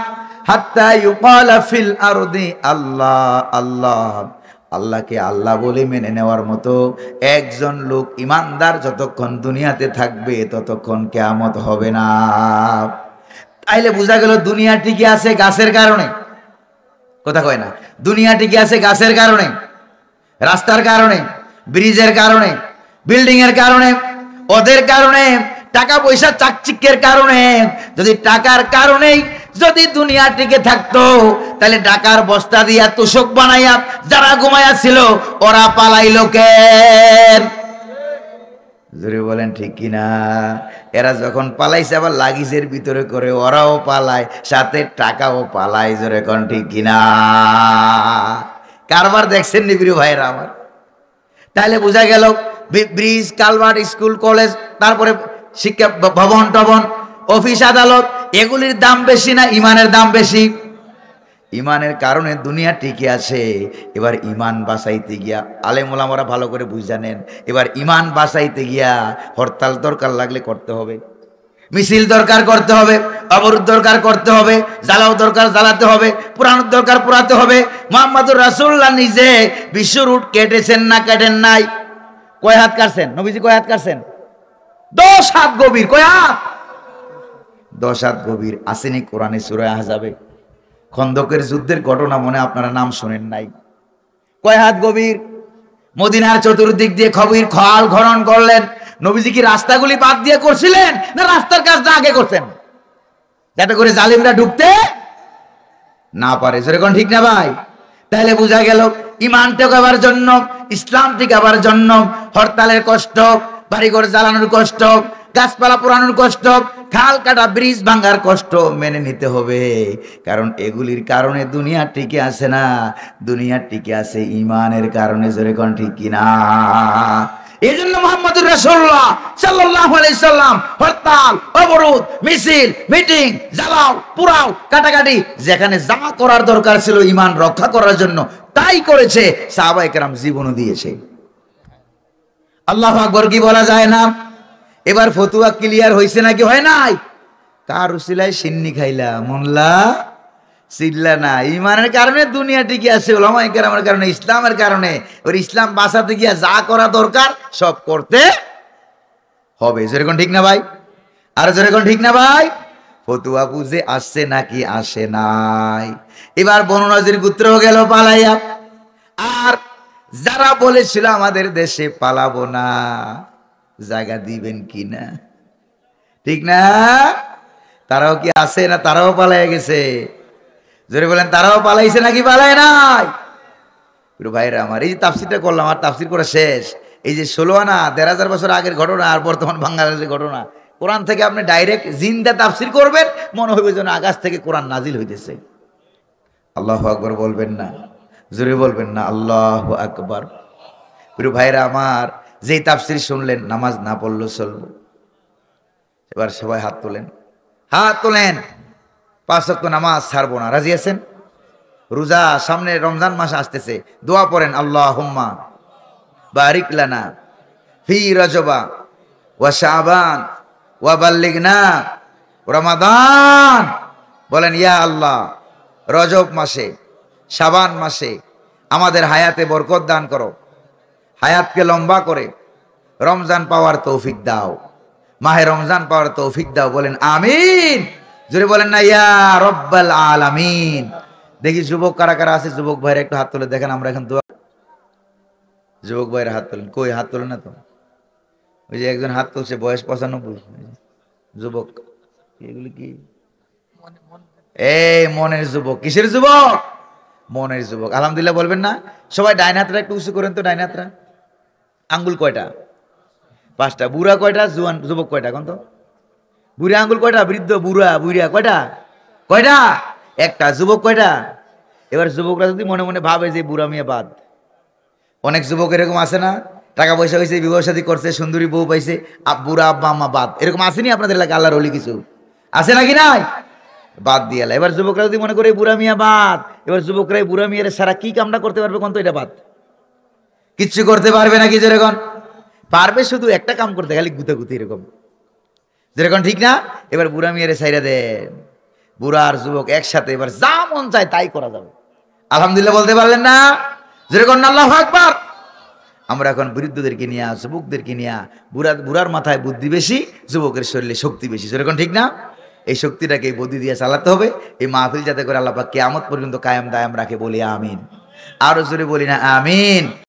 হাত্তা ইউকালা ফিল আরদি আল্লাহ আল্লাহ। আল্লাহকে আল্লাহ বলে মেনে নেওয়ার মতো একজন লোক ইমানদার যতক্ষণ দুনিয়াতে থাকবে ততক্ষণ কিয়ামত হবে না। তাইলে বোঝা গেল দুনিয়া টিকে আছে গাছের কারণে। কথা কয় না? দুনিয়া টিকে আছে গাছের কারণে, রাস্তার কারণে, ব্রিজের কারণে, বিল্ডিং এর কারণে, ওদের কারণে, টাকা পয়সা চাকচিক্যের কারণে। যদি টাকার কারণেই যদি দুনিয়া টিকে থাকতো তাহলে টাকার বস্তা দিয়া তোষক বানাইয়া যারা ঘুমাইয়া ছিল ওরা পালাইলো কেন? জোরে বলেন ঠিক কিনা? এরা যখন পালাইছে আবার লাগেজের ভিতরে করে ওরাও পালায়, সাথে টাকাও পালায়। জোরে কোন ঠিক কিনা? কারবার দেখছেন নি প্রিয় ভাইরা আমার? তাহলে বোঝা গেল ব্রিজ, কালভার্ট, স্কুল, কলেজ, তারপরে শিক্ষা ভবন টবন, অফিস আদালত, এগুলির দাম বেশি না ইমানের দাম বেশি? ইমানের কারণে দুনিয়া টিকে আছে। এবার ইমান বাঁচাইতে গিয়া আলেম ওলামারা ভালো করে বুঝে নেন, এবার ইমান বাঁচাইতে গিয়া হরতাল দরকার লাগলে করতে হবে, মিছিল দরকার করতে হবে, অবরোধ দরকার করতে হবে, জ্বালাও দরকার জ্বালাতে হবে, পুরানোর দরকার পুরাতে হবে। মুহাম্মদুর রাসূলুল্লাহ নিজে বিশ্ব রুট কেটেছেন না কাটেন নাই? কয় হাত কাটছেন নবীজি? কয় হাত কাটছেন? 10 হাত গভীর। কয় হাত? 10 হাত গভীর। আসেনি কোরআনে সূরা আহজাবে? খন্দকের যুদ্ধের ঘটনা মনে আপনারা নাম শুনেন নাই? কয় হাত গভীর? মদিনার চতুর্দিক দিয়ে খবির খাল খনন করলেন। নবীজি কি রাস্তাগুলি বাদ দিয়ে করছিলেন না রাস্তার কাজটা আগে করছেন, যাতে করে জালিমরা ঢুকতে না পারে? সেরকম ঠিক না ভাই? তাহলে বোঝা গেল ইমান টেকাবার জন্য, ইসলাম টিকাবার জন্য হরতালের কষ্ট, বাড়িঘর জ্বালানোর কষ্ট, গাছপালা পোড়ানোর কষ্ট, খাল কাটা, ব্রিজ ভাঙার কষ্ট মেনে নিতে হবে। কারণ এগুলির কারণে দুনিয়া টিকে আছে না, দুনিয়া টিকে আছে ইমানের কারণে। জোরে কোন ঠিক কিনা? এই জন্য মুহাম্মদুর রাসূলুল্লাহ সাল্লাল্লাহু আলাইহি সাল্লাম হরতাল, অবরোধ, মিছিল, মিটিং, জ্বালাও, পুরাও, কাটাকাটি, যেখানে যা করার দরকার ছিল ইমান রক্ষা করার জন্য তাই করেছে। সাহাবায়ে কেরাম জীবনও দিয়েছে। আল্লাহু আকবার কি বলা যায় না? এবার ফতুয়া ক্লিয়ার হয়েছে নাকি হয় নাই? কার উসিলায় সিন্নি খাইলা মোল্লা সিল্লা না? ইমানের কারণে দুনিয়া টিকে আছে, উলামায়ে কেরামের কারণে, ইসলামের কারণে। ওর ইসলাম বাঁচাতে গিয়া যা করা দরকার সব করতে হবে। যেরকম ঠিক না ভাই? আর যেরকম ঠিক না ভাই? ফতুয়া বুঝে আসছে নাকি আসে নাই? এবার বনু নজির গোত্র গেল পালাইয়া। আর যারা বলেছিল আমাদের দেশে পালাবো না, জায়গা দিবেন কিনা? ঠিক না? তারাও কি আছে না তারাও পালাইয়া গেছে? জোরে বলেন, তারাও পালাইছে নাকি পালায় নাই? ভাইরা আমার, এই যে তাফসিরটা করলাম আর তাফসির করা শেষ, এই যে 16 আনা 1500 বছর আগের ঘটনা আর বর্তমান বাংলাদেশের ঘটনা, কোরআন থেকে আপনি ডাইরেক্ট জিন্দা তাফসির করবেন, মনে হইবে যেন আকাশ থেকে কোরআন নাজিল হইতেছে। আল্লাহু আকবার বলবেন না? জোরে বলবেন না আল্লাহু আকবার? প্রিয় ভাইরা আমার, যেই তাফসির শুনলেন নামাজ না পড়লেও চলবে। এবার সবাই হাত তোলেন, হাত তোলেন। 5 ওয়াক্ত নামাজ ছাড়বো না, রাজি আছেন? রোজা সামনে, রমজান মাস আসতেছে, দোয়া পড়েন আল্লাহুম্মা বারিক লানা ফি রজবা ওয়া শাবান ওয়া বাল্লিগনা রমাদান। বলেন ইয়া আল্লাহ, রজব মাসে, শাবান মাসে আমাদের হায়াতে বরকত দান করো, হায়াতকে লম্বা করে রমজান পাওয়ার তৌফিক দাও, মাহে রমজান পাওয়ার তৌফিক দাও। বলেন আমিন। জোরে বলেন না ইয়া রব্বাল আলামিন। দেখি যুবক কারা কারা আছে, যুবক ভাইরা একটু হাত তুলে দেখেন। আমরা এখন দোয়া, যুবক ভাইরা হাত তোলেন। কই হাত তোলেন না তো? ওই যে একজন হাত তুলছে, বয়স 95। যুবক, এগুলি কি এই মনের যুবক, কিসের যুবক? মনের যুবক। আলহামদুলিল্লাহ বলবেন না? সবাই ডাইন হাতটা একটু উঁচু করেন তো, ডাইন হাতটা। আঙ্গুল কয়টা? 5টা। বুড়া কয়টা? জুয়ান যুবক কয়টা? কোন তো বুড়া আঙ্গুল কয়টা? বৃদ্ধ বুড়া বুড়িয়া কয়টা? কয়টা? একটা। যুবক কয়টা? এবার যুবকরা যদি মনে মনে ভাবে যে বুড়া মেয়ে বাদ, অনেক যুবক এরকম আছে না, টাকা পয়সা হয়েছে, বিবাহ শাদী করছে, সুন্দরী বউ পাইছে, বুড়া আব্বা আম্মা বাদ, এরকম আসেনি আপনাদের এলাকা? আল্লাহর ওলি কিছু আছে নাকি নাই? বাদ দিয়ে এবার যুবকরা যদি মনে করে বুড়া মিয়া বাদ, এবার যুবকরা এই বুড়া মিয়ার সারা কি কামটা করতে পারবে কোন তো? এটা বাদ কিচ্ছু করতে পারবে নাকি? যেরকম পারবে শুধু একটা কাম করতে, খালি গুতাগুতি এরকম, যেরকম ঠিক না? এবার বুড়া মিয়ারে সাইরা দেন, বুড়া আর যুবক একসাথে এবার যা মন চায় তাই করা যাবে। আলহামদুলিল্লাহ বলতে পারলেন না? যেরকম আল্লাহু আকবার। আমরা এখন বৃদ্ধদেরকে নিয়ে, যুবকদেরকে নিয়ে, বুড়ার মাথায় বুদ্ধি বেশি, যুবকের শরীরে শক্তি বেশি, যেরকম ঠিক না? এই শক্তিটাকে এই বুদ্ধি দিয়ে চালাতে হবে। এই মাহফিল যাতে করে আল্লাহ পাক কিয়ামত পর্যন্ত কায়েম দায়াম রাখে, বলি আমিন। আরো জোরে বলি না আমিন।